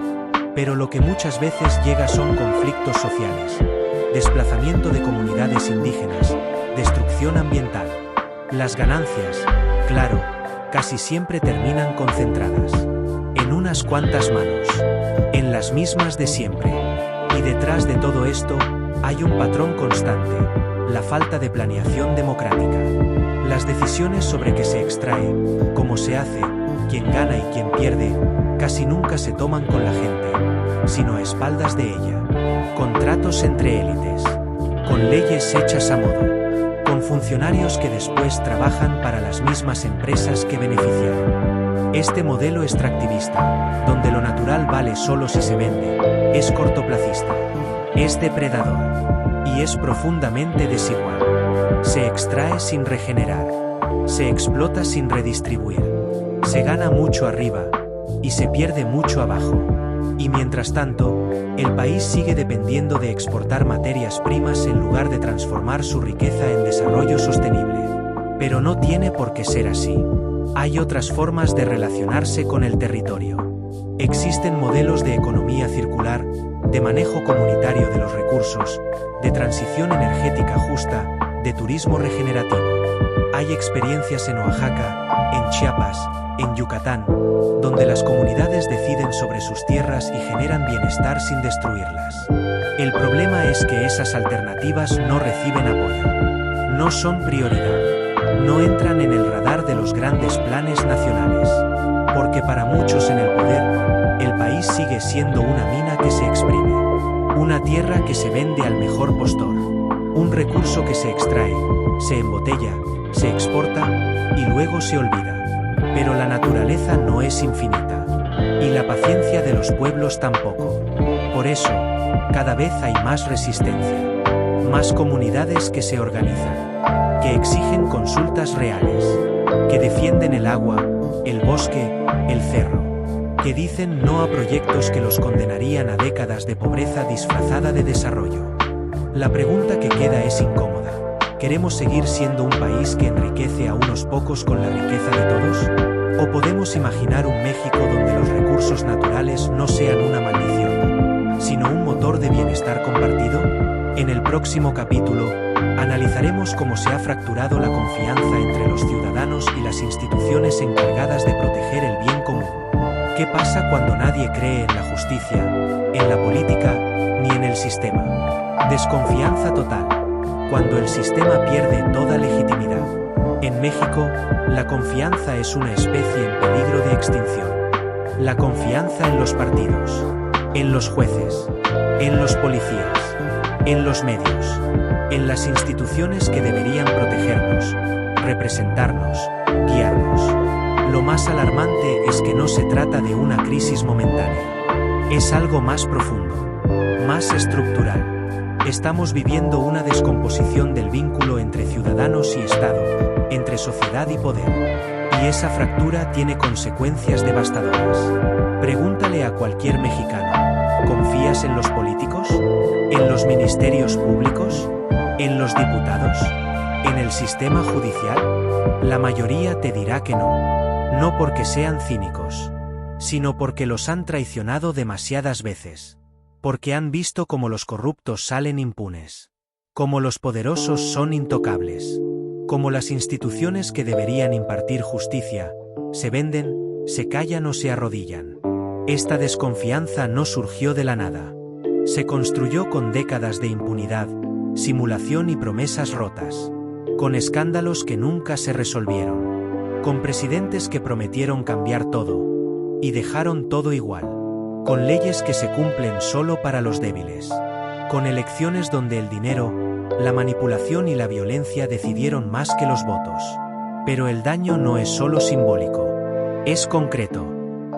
Pero lo que muchas veces llega son conflictos sociales, desplazamiento de comunidades indígenas, destrucción ambiental. Las ganancias, claro, casi siempre terminan concentradas en unas cuantas manos, en las mismas de siempre. Y detrás de todo esto, hay un patrón constante: la falta de planeación democrática. Las decisiones sobre qué se extrae, cómo se hace, quién gana y quién pierde, casi nunca se toman con la gente, sino a espaldas de ella. Contratos entre élites, con leyes hechas a modo, con funcionarios que después trabajan para las mismas empresas que beneficiaron. Este modelo extractivista, donde lo natural vale solo si se vende, es cortoplacista, es depredador y es profundamente desigual. Se extrae sin regenerar, se explota sin redistribuir, se gana mucho arriba y se pierde mucho abajo. Y mientras tanto, el país sigue dependiendo de exportar materias primas en lugar de transformar su riqueza en desarrollo sostenible. Pero no tiene por qué ser así. Hay otras formas de relacionarse con el territorio. Existen modelos de economía circular, de manejo comunitario de los recursos, de transición energética justa, de turismo regenerativo. Hay experiencias en Oaxaca, en Chiapas, en Yucatán, donde las comunidades deciden sobre sus tierras y generan bienestar sin destruirlas. El problema es que esas alternativas no reciben apoyo. No son prioridad. No entran en el radar de los grandes planes nacionales. Porque para muchos en el poder, el país sigue siendo una mina que se exprime. Una tierra que se vende al mejor postor. Un recurso que se extrae, se embotella, se exporta y luego se olvida. Pero la naturaleza no es infinita, y la paciencia de los pueblos tampoco. Por eso, cada vez hay más resistencia, más comunidades que se organizan, que exigen consultas reales, que defienden el agua, el bosque, el cerro, que dicen no a proyectos que los condenarían a décadas de pobreza disfrazada de desarrollo. La pregunta que queda es incómoda. ¿Queremos seguir siendo un país que enriquece a unos pocos con la riqueza de todos? ¿O podemos imaginar un México donde los recursos naturales no sean una maldición, sino un motor de bienestar compartido? En el próximo capítulo, analizaremos cómo se ha fracturado la confianza entre los ciudadanos y las instituciones encargadas de proteger el bien común. ¿Qué pasa cuando nadie cree en la justicia, en la política, ni en el sistema? Desconfianza total, cuando el sistema pierde toda legitimidad. En México, la confianza es una especie en peligro de extinción. La confianza en los partidos, en los jueces, en los policías, en los medios, en las instituciones que deberían protegernos, representarnos, guiarnos. Lo más alarmante es que no se trata de una crisis momentánea. Es algo más profundo, más estructural. Estamos viviendo una descomposición del vínculo entre ciudadanos y Estado, entre sociedad y poder. Y esa fractura tiene consecuencias devastadoras. Pregúntale a cualquier mexicano, ¿confías en los políticos? ¿En los ministerios públicos? ¿En los diputados? ¿En el sistema judicial? La mayoría te dirá que no. No porque sean cínicos, sino porque los han traicionado demasiadas veces. Porque han visto cómo los corruptos salen impunes. Cómo los poderosos son intocables. Cómo las instituciones que deberían impartir justicia se venden, se callan o se arrodillan. Esta desconfianza no surgió de la nada. Se construyó con décadas de impunidad, simulación y promesas rotas. Con escándalos que nunca se resolvieron. Con presidentes que prometieron cambiar todo y dejaron todo igual. Con leyes que se cumplen solo para los débiles. Con elecciones donde el dinero, la manipulación y la violencia decidieron más que los votos. Pero el daño no es solo simbólico. Es concreto.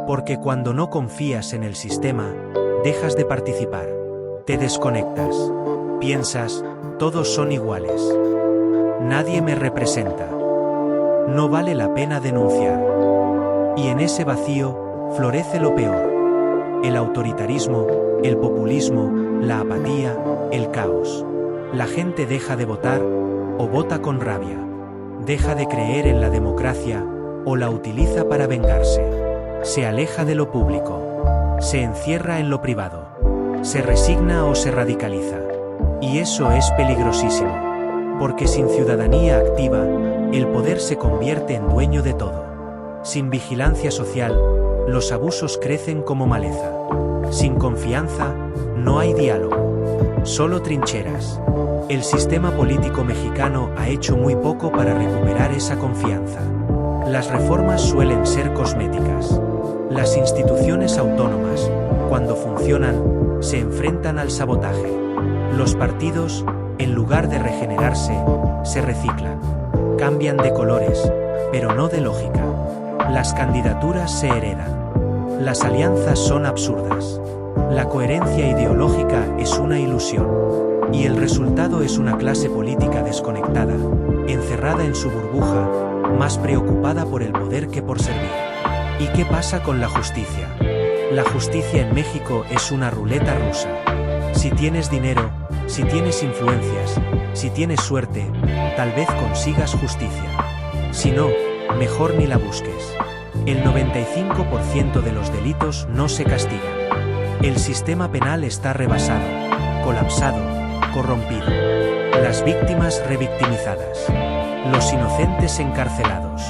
Porque cuando no confías en el sistema, dejas de participar. Te desconectas. Piensas, todos son iguales. Nadie me representa. No vale la pena denunciar. Y en ese vacío, florece lo peor. El autoritarismo, el populismo, la apatía, el caos. La gente deja de votar, o vota con rabia. Deja de creer en la democracia, o la utiliza para vengarse. Se aleja de lo público. Se encierra en lo privado. Se resigna o se radicaliza. Y eso es peligrosísimo. Porque sin ciudadanía activa, el poder se convierte en dueño de todo. Sin vigilancia social, los abusos crecen como maleza. Sin confianza, no hay diálogo. Solo trincheras. El sistema político mexicano ha hecho muy poco para recuperar esa confianza. Las reformas suelen ser cosméticas. Las instituciones autónomas, cuando funcionan, se enfrentan al sabotaje. Los partidos, en lugar de regenerarse, se reciclan. Cambian de colores, pero no de lógica. Las candidaturas se heredan. Las alianzas son absurdas. La coherencia ideológica es una ilusión. Y el resultado es una clase política desconectada, encerrada en su burbuja, más preocupada por el poder que por servir. ¿Y qué pasa con la justicia? La justicia en México es una ruleta rusa. Si tienes dinero, si tienes influencias, si tienes suerte, tal vez consigas justicia. Si no, mejor ni la busques. El 95% de los delitos no se castigan. El sistema penal está rebasado, colapsado, corrompido. Las víctimas revictimizadas. Los inocentes encarcelados.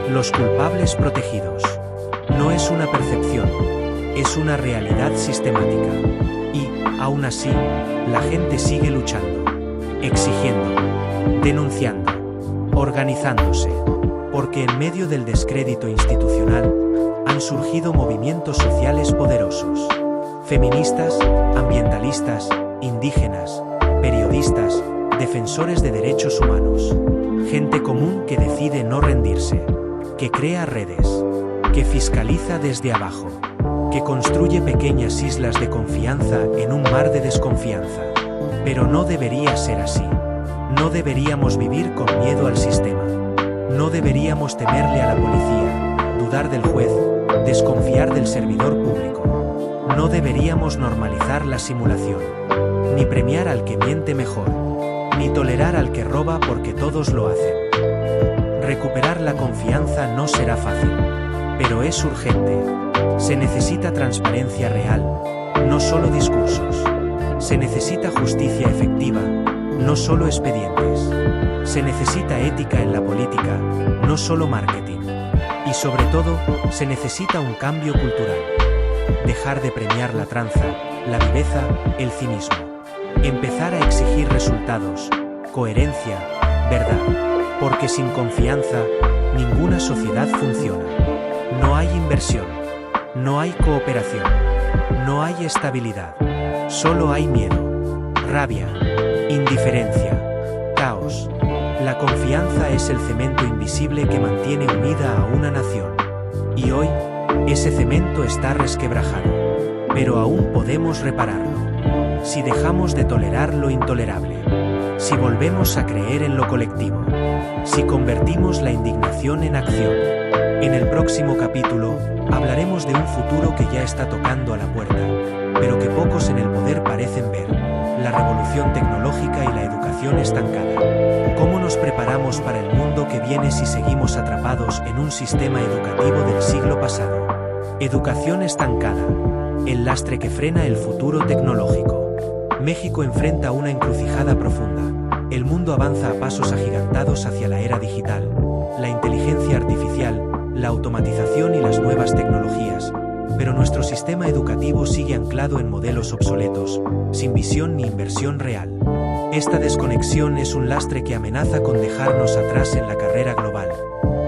Los culpables protegidos. No es una percepción, es una realidad sistemática. Y, aún así, la gente sigue luchando, exigiendo, denunciando, organizándose. Porque en medio del descrédito institucional, han surgido movimientos sociales poderosos. Feministas, ambientalistas, indígenas, periodistas, defensores de derechos humanos. Gente común que decide no rendirse, que crea redes, que fiscaliza desde abajo, que construye pequeñas islas de confianza en un mar de desconfianza. Pero no debería ser así. No deberíamos vivir con miedo al sistema. No deberíamos temerle a la policía, dudar del juez, desconfiar del servidor público. No deberíamos normalizar la simulación, ni premiar al que miente mejor, ni tolerar al que roba porque todos lo hacen. Recuperar la confianza no será fácil, pero es urgente. Se necesita transparencia real, no solo discursos. Se necesita justicia efectiva, no solo expedientes. Se necesita ética en la política, no solo marketing. Y sobre todo, se necesita un cambio cultural. Dejar de premiar la tranza, la viveza, el cinismo. Empezar a exigir resultados, coherencia, verdad. Porque sin confianza, ninguna sociedad funciona. No hay inversión, no hay cooperación, no hay estabilidad. Solo hay miedo, rabia, indiferencia, caos. La confianza es el cemento invisible que mantiene unida a una nación. Y hoy, ese cemento está resquebrajado. Pero aún podemos repararlo. Si dejamos de tolerar lo intolerable. Si volvemos a creer en lo colectivo. Si convertimos la indignación en acción. En el próximo capítulo, hablaremos de un futuro que ya está tocando a la puerta, pero que pocos en el poder parecen ver. la revolución tecnológica y la educación estancada. ¿Cómo nos preparamos para el mundo que viene si seguimos atrapados en un sistema educativo del siglo pasado? Educación estancada. El lastre que frena el futuro tecnológico. México enfrenta una encrucijada profunda. El mundo avanza a pasos agigantados hacia la era digital, la inteligencia artificial, la automatización y las nuevas tecnologías, pero nuestro sistema educativo sigue anclado en modelos obsoletos, sin visión ni inversión real. Esta desconexión es un lastre que amenaza con dejarnos atrás en la carrera global,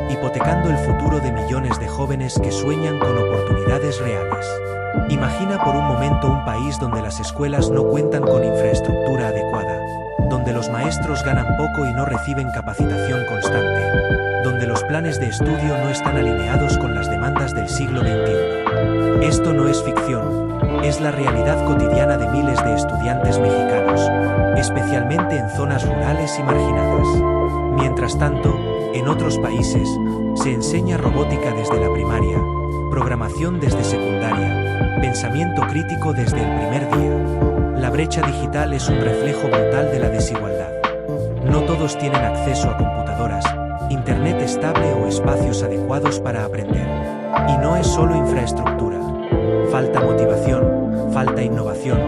hipotecando el futuro de millones de jóvenes que sueñan con oportunidades reales. Imagina por un momento un país donde las escuelas no cuentan con infraestructura adecuada, donde los maestros ganan poco y no reciben capacitación constante, donde los planes de estudio no están alineados con las demandas del siglo XXI. Esto no es ficción, es la realidad cotidiana de miles de estudiantes mexicanos, especialmente en zonas rurales y marginadas. Mientras tanto, en otros países, se enseña robótica desde la primaria, programación desde secundaria, pensamiento crítico desde el primer día. La brecha digital es un reflejo brutal de la desigualdad. No todos tienen acceso a computadoras, internet estable o espacios adecuados para aprender. Y no es solo infraestructura. Falta motivación, falta innovación,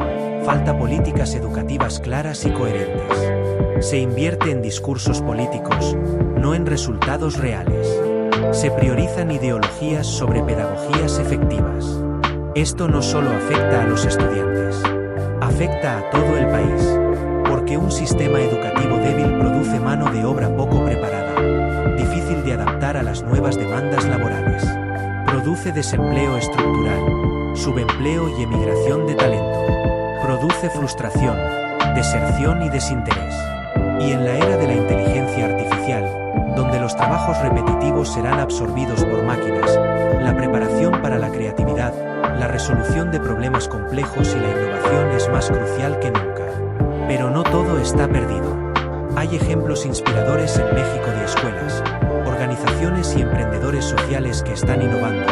falta políticas educativas claras y coherentes. Se invierte en discursos políticos, no en resultados reales. Se priorizan ideologías sobre pedagogías efectivas. Esto no solo afecta a los estudiantes, afecta a todo el país, porque un sistema educativo débil produce mano de obra poco preparada, difícil de adaptar a las nuevas demandas laborales. Produce desempleo estructural, subempleo y emigración de talento. Produce frustración, deserción y desinterés. Y en la era de la inteligencia artificial, donde los trabajos repetitivos serán absorbidos por máquinas, la preparación para la creatividad, la resolución de problemas complejos y la innovación es más crucial que nunca. Pero no todo está perdido. Hay ejemplos inspiradores en México de escuelas, organizaciones y emprendedores sociales que están innovando,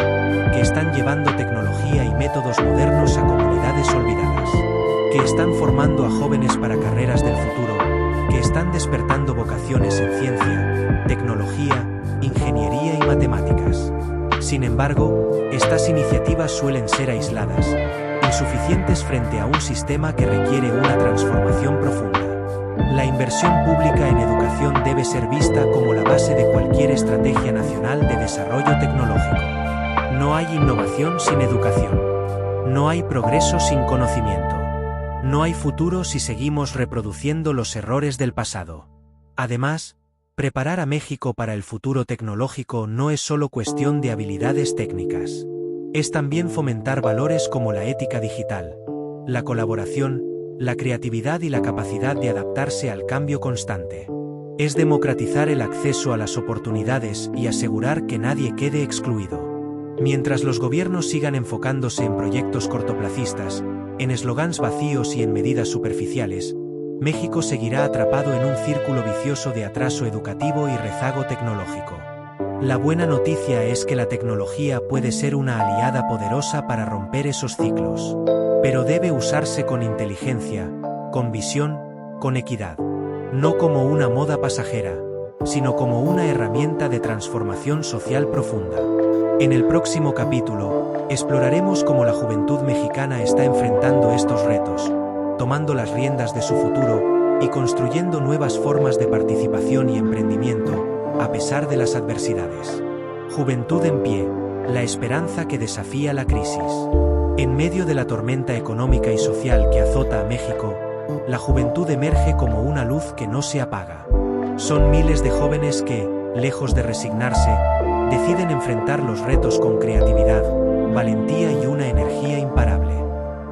que están llevando tecnología y métodos modernos a comunidades olvidadas, que están formando a jóvenes para carreras del futuro, que están despertando vocaciones en ciencia, tecnología, ingeniería y matemáticas. Sin embargo, estas iniciativas suelen ser aisladas, insuficientes frente a un sistema que requiere una transformación profunda. La inversión pública en educación debe ser vista como la base de cualquier estrategia nacional de desarrollo tecnológico. No hay innovación sin educación. No hay progreso sin conocimiento. No hay futuro si seguimos reproduciendo los errores del pasado. Además, preparar a México para el futuro tecnológico no es solo cuestión de habilidades técnicas. Es también fomentar valores como la ética digital, la colaboración, la creatividad y la capacidad de adaptarse al cambio constante. Es democratizar el acceso a las oportunidades y asegurar que nadie quede excluido. Mientras los gobiernos sigan enfocándose en proyectos cortoplacistas, en eslogans vacíos y en medidas superficiales, México seguirá atrapado en un círculo vicioso de atraso educativo y rezago tecnológico. La buena noticia es que la tecnología puede ser una aliada poderosa para romper esos ciclos. Pero debe usarse con inteligencia, con visión, con equidad. No como una moda pasajera, sino como una herramienta de transformación social profunda. En el próximo capítulo, exploraremos cómo la juventud mexicana está enfrentando estos retos, tomando las riendas de su futuro y construyendo nuevas formas de participación y emprendimiento, a pesar de las adversidades. Juventud en pie, la esperanza que desafía la crisis. En medio de la tormenta económica y social que azota a México, la juventud emerge como una luz que no se apaga. Son miles de jóvenes que, lejos de resignarse, deciden enfrentar los retos con creatividad, valentía y una energía imparable.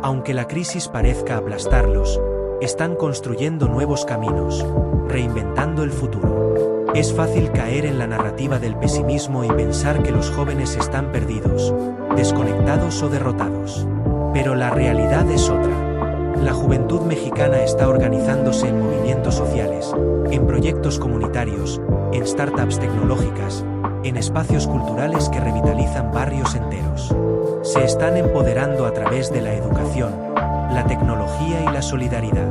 Aunque la crisis parezca aplastarlos, están construyendo nuevos caminos, reinventando el futuro. Es fácil caer en la narrativa del pesimismo y pensar que los jóvenes están perdidos, desconectados o derrotados. Pero la realidad es otra. La juventud mexicana está organizándose en movimientos sociales, en proyectos comunitarios, en startups tecnológicas, en espacios culturales que revitalizan barrios enteros. Se están empoderando a través de la educación, la tecnología y la solidaridad.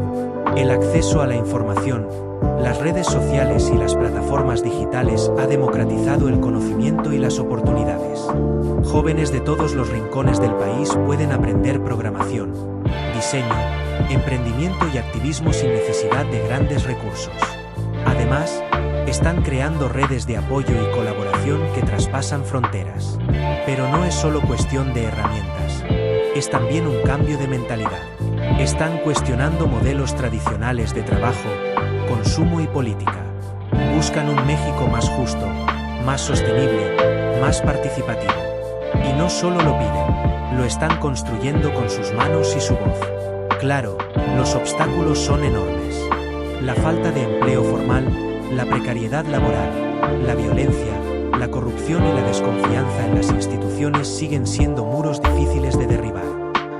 El acceso a la información, las redes sociales y las plataformas digitales ha democratizado el conocimiento y las oportunidades. Jóvenes de todos los rincones del país pueden aprender programación, diseño, emprendimiento y activismo sin necesidad de grandes recursos. Además, están creando redes de apoyo y colaboración que traspasan fronteras. Pero no es solo cuestión de herramientas, es también un cambio de mentalidad. Están cuestionando modelos tradicionales de trabajo, consumo y política. Buscan un México más justo, más sostenible, más participativo. Y no solo lo piden, lo están construyendo con sus manos y su voz. Claro, los obstáculos son enormes. La falta de empleo formal, la precariedad laboral, la violencia, la corrupción y la desconfianza en las instituciones siguen siendo muros difíciles de derribar.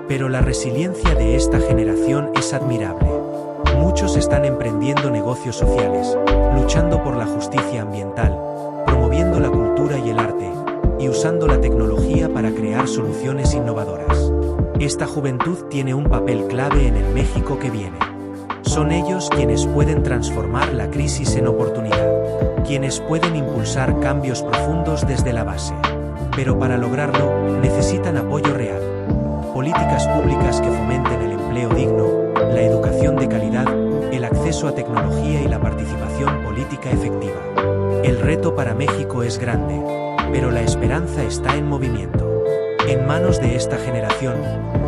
Pero la resiliencia de esta generación es admirable. Muchos están emprendiendo negocios sociales, luchando por la justicia ambiental, promoviendo la cultura y el arte, y usando la tecnología para crear soluciones innovadoras. Esta juventud tiene un papel clave en el México que viene. Son ellos quienes pueden transformar la crisis en oportunidad, quienes pueden impulsar cambios profundos desde la base. Pero para lograrlo, necesitan apoyo real. Políticas públicas que fomenten el empleo digno, la educación de calidad, el acceso a tecnología y la participación política efectiva. El reto para México es grande, pero la esperanza está en movimiento. En manos de esta generación,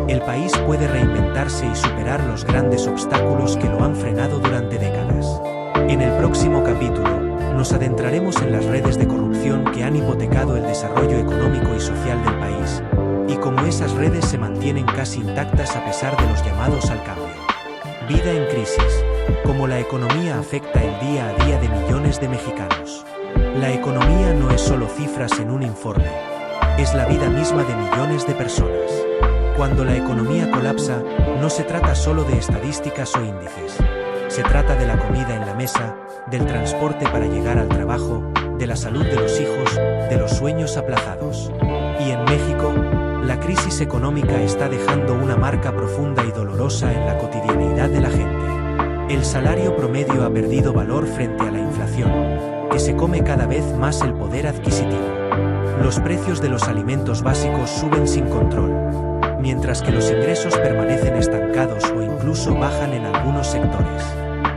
el país puede reinventarse y superar los grandes obstáculos que lo han frenado durante décadas. En el próximo capítulo, nos adentraremos en las redes de corrupción que han hipotecado el desarrollo económico y social del país, y cómo esas redes se mantienen casi intactas a pesar de los llamados al cambio. Vida en crisis, cómo la economía afecta el día a día de millones de mexicanos. La economía no es solo cifras en un informe, es la vida misma de millones de personas. Cuando la economía colapsa, no se trata solo de estadísticas o índices. Se trata de la comida en la mesa, del transporte para llegar al trabajo, de la salud de los hijos, de los sueños aplazados. Y en México, la crisis económica está dejando una marca profunda y dolorosa en la cotidianeidad de la gente. El salario promedio ha perdido valor frente a la inflación, que se come cada vez más el poder adquisitivo. Los precios de los alimentos básicos suben sin control, mientras que los ingresos permanecen estancados o incluso bajan en algunos sectores.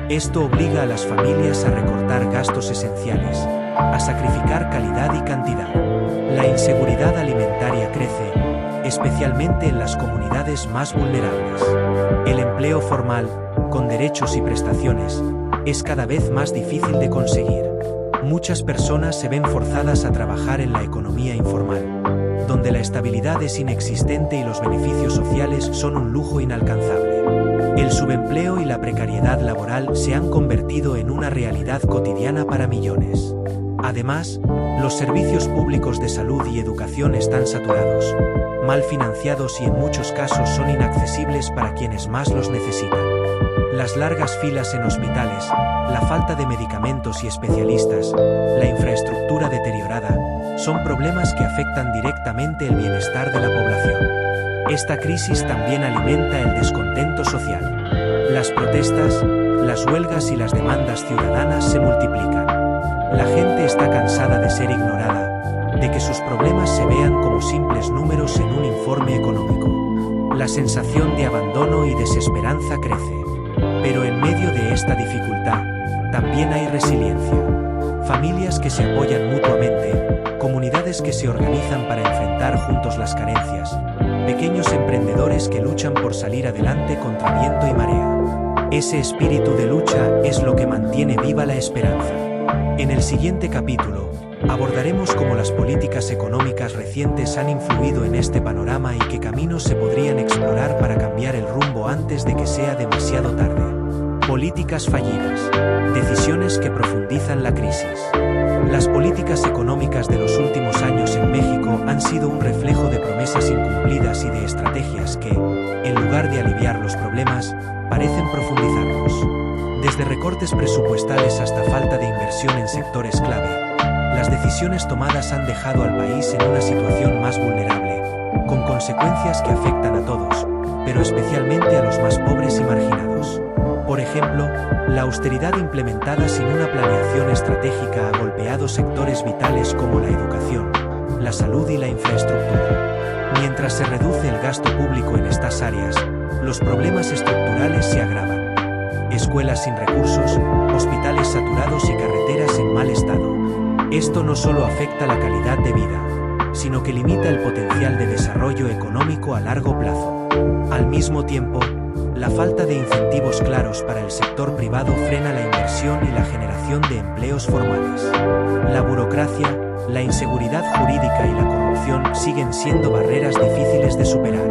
Esto obliga a las familias a recortar gastos esenciales, a sacrificar calidad y cantidad. La inseguridad alimentaria crece, especialmente en las comunidades más vulnerables. El empleo formal, con derechos y prestaciones, es cada vez más difícil de conseguir. Muchas personas se ven forzadas a trabajar en la economía informal, donde la estabilidad es inexistente y los beneficios sociales son un lujo inalcanzable. El subempleo y la precariedad laboral se han convertido en una realidad cotidiana para millones. Además, los servicios públicos de salud y educación están saturados, mal financiados y en muchos casos son inaccesibles para quienes más los necesitan. Las largas filas en hospitales, la falta de medicamentos y especialistas, la infraestructura deteriorada, son problemas que afectan directamente el bienestar de la población. Esta crisis también alimenta el descontento social. Las protestas, las huelgas y las demandas ciudadanas se multiplican. La gente está cansada de ser ignorada, de que sus problemas se vean como simples números en un informe económico. La sensación de abandono y desesperanza crece. Pero en medio de esta dificultad, también hay resiliencia. Familias que se apoyan mutuamente, comunidades que se organizan para enfrentar juntos las carencias, pequeños emprendedores que luchan por salir adelante contra viento y marea. Ese espíritu de lucha es lo que mantiene viva la esperanza. En el siguiente capítulo, abordaremos cómo las políticas económicas recientes han influido en este panorama y qué caminos se podrían explorar para cambiar el rumbo antes de que sea demasiado tarde. Políticas fallidas. Decisiones que profundizan la crisis. Las políticas económicas de los últimos años en México han sido un reflejo de promesas incumplidas y de estrategias que, en lugar de aliviar los problemas, parecen profundizarlos. Desde recortes presupuestales hasta falta de inversión en sectores clave, las decisiones tomadas han dejado al país en una situación más vulnerable, con consecuencias que afectan a todos, pero especialmente a los más pobres y marginados. Por Por ejemplo, la austeridad implementada sin una planeación estratégica ha golpeado sectores vitales como la educación, la salud y la infraestructura. Mientras se reduce el gasto público en estas áreas, los problemas estructurales se agravan. Escuelas sin recursos, hospitales saturados y carreteras en mal estado. Esto no solo afecta la calidad de vida, sino que limita el potencial de desarrollo económico a largo plazo. Al mismo tiempo, la falta de incentivos claros para el sector privado frena la inversión y la generación de empleos formales. La burocracia, la inseguridad jurídica y la corrupción siguen siendo barreras difíciles de superar.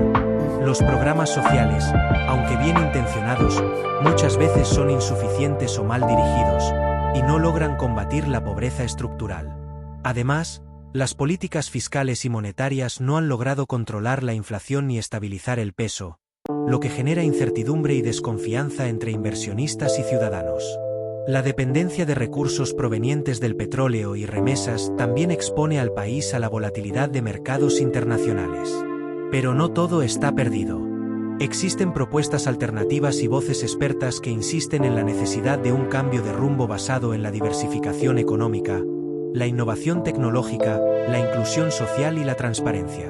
Los programas sociales, aunque bien intencionados, muchas veces son insuficientes o mal dirigidos, y no logran combatir la pobreza estructural. Además, las políticas fiscales y monetarias no han logrado controlar la inflación ni estabilizar el peso, lo que genera incertidumbre y desconfianza entre inversionistas y ciudadanos. La dependencia de recursos provenientes del petróleo y remesas también expone al país a la volatilidad de mercados internacionales. Pero no todo está perdido. Existen propuestas alternativas y voces expertas que insisten en la necesidad de un cambio de rumbo basado en la diversificación económica, la innovación tecnológica, la inclusión social y la transparencia.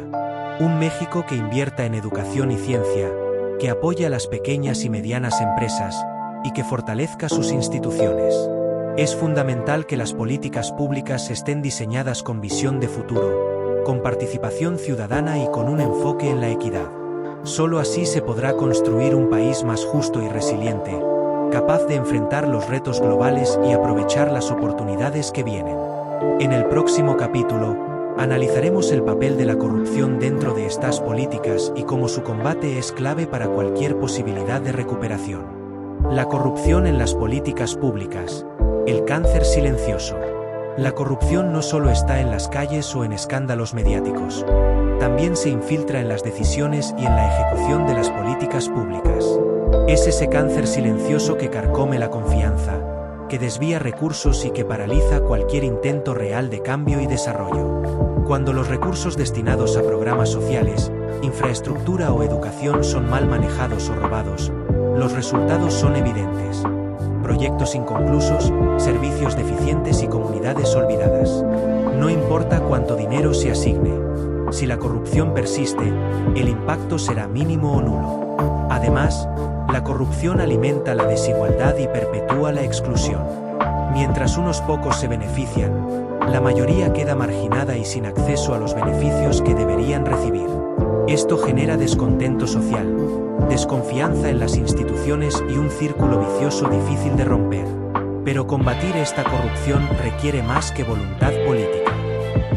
Un México que invierta en educación y ciencia, que apoye a las pequeñas y medianas empresas, y que fortalezca sus instituciones. Es fundamental que las políticas públicas estén diseñadas con visión de futuro, con participación ciudadana y con un enfoque en la equidad. Solo así se podrá construir un país más justo y resiliente, capaz de enfrentar los retos globales y aprovechar las oportunidades que vienen. En el próximo capítulo, analizaremos el papel de la corrupción dentro de estas políticas y cómo su combate es clave para cualquier posibilidad de recuperación. La corrupción en las políticas públicas, el cáncer silencioso. La corrupción no solo está en las calles o en escándalos mediáticos, también se infiltra en las decisiones y en la ejecución de las políticas públicas. Es ese cáncer silencioso que carcome la confianza, que desvía recursos y que paraliza cualquier intento real de cambio y desarrollo. Cuando los recursos destinados a programas sociales, infraestructura o educación son mal manejados o robados, los resultados son evidentes. Proyectos inconclusos, servicios deficientes y comunidades olvidadas. No importa cuánto dinero se asigne. Si la corrupción persiste, el impacto será mínimo o nulo. Además, la corrupción alimenta la desigualdad y perpetúa la exclusión. Mientras unos pocos se benefician, la mayoría queda marginada y sin acceso a los beneficios que deberían recibir. Esto genera descontento social, desconfianza en las instituciones y un círculo vicioso difícil de romper. Pero combatir esta corrupción requiere más que voluntad política.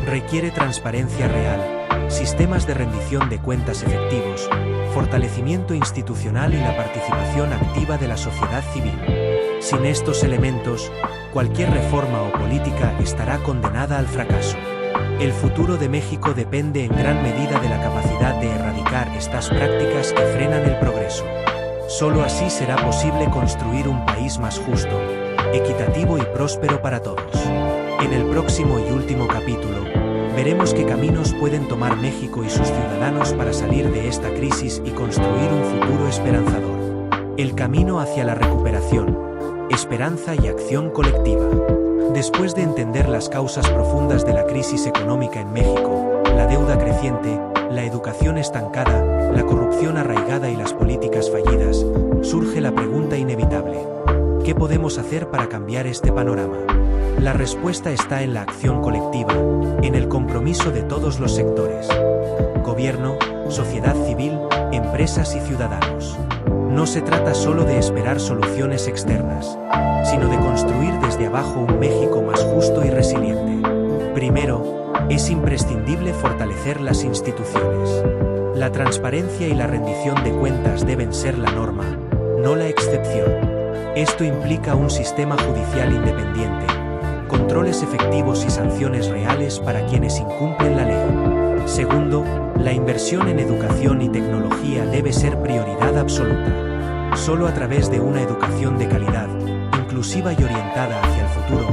Requiere transparencia real, sistemas de rendición de cuentas efectivos, fortalecimiento institucional y la participación activa de la sociedad civil. Sin estos elementos, cualquier reforma o política estará condenada al fracaso. El futuro de México depende en gran medida de la capacidad de erradicar estas prácticas que frenan el progreso. Solo así será posible construir un país más justo, equitativo y próspero para todos. En el próximo y último capítulo, veremos qué caminos pueden tomar México y sus ciudadanos para salir de esta crisis y construir un futuro esperanzador. El camino hacia la recuperación, esperanza y acción colectiva. Después de entender las causas profundas de la crisis económica en México, la deuda creciente, la educación estancada, la corrupción arraigada y las políticas fallidas, surge la pregunta inevitable: ¿qué podemos hacer para cambiar este panorama? La respuesta está en la acción colectiva, en el compromiso de todos los sectores: gobierno, sociedad civil, empresas y ciudadanos. No se trata solo de esperar soluciones externas, sino de construir desde abajo un México más justo y resiliente. Primero, es imprescindible fortalecer las instituciones. La transparencia y la rendición de cuentas deben ser la norma, no la excepción. Esto implica un sistema judicial independiente, controles efectivos y sanciones reales para quienes incumplen la ley. Segundo, la inversión en educación y tecnología debe ser prioridad absoluta. Solo a través de una educación de calidad, inclusiva y orientada hacia el futuro,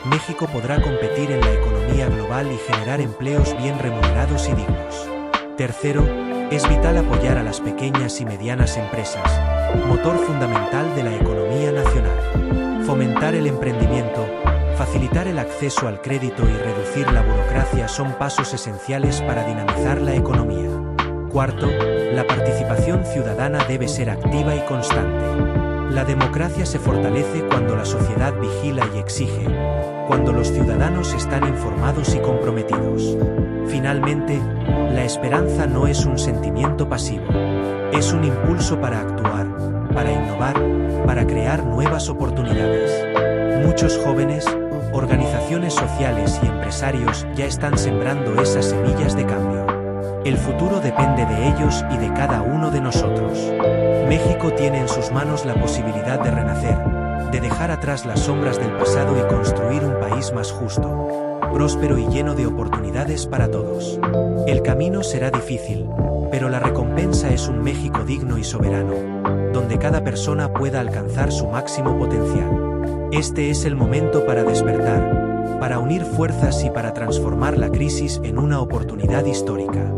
México podrá competir en la economía global y generar empleos bien remunerados y dignos. Tercero, es vital apoyar a las pequeñas y medianas empresas, motor fundamental de la economía nacional. Fomentar el emprendimiento, facilitar el acceso al crédito y reducir la burocracia son pasos esenciales para dinamizar la economía. Cuarto, la participación ciudadana debe ser activa y constante. La democracia se fortalece cuando la sociedad vigila y exige, cuando los ciudadanos están informados y comprometidos. Finalmente, la esperanza no es un sentimiento pasivo. Es un impulso para actuar, para innovar, para crear nuevas oportunidades. Muchos jóvenes, organizaciones sociales y empresarios ya están sembrando esas semillas de cambio. El futuro depende de ellos y de cada uno de nosotros. México tiene en sus manos la posibilidad de renacer, de dejar atrás las sombras del pasado y construir un país más justo, próspero y lleno de oportunidades para todos. El camino será difícil, pero la recompensa es un México digno y soberano, donde cada persona pueda alcanzar su máximo potencial. Este es el momento para despertar, para unir fuerzas y para transformar la crisis en una oportunidad histórica.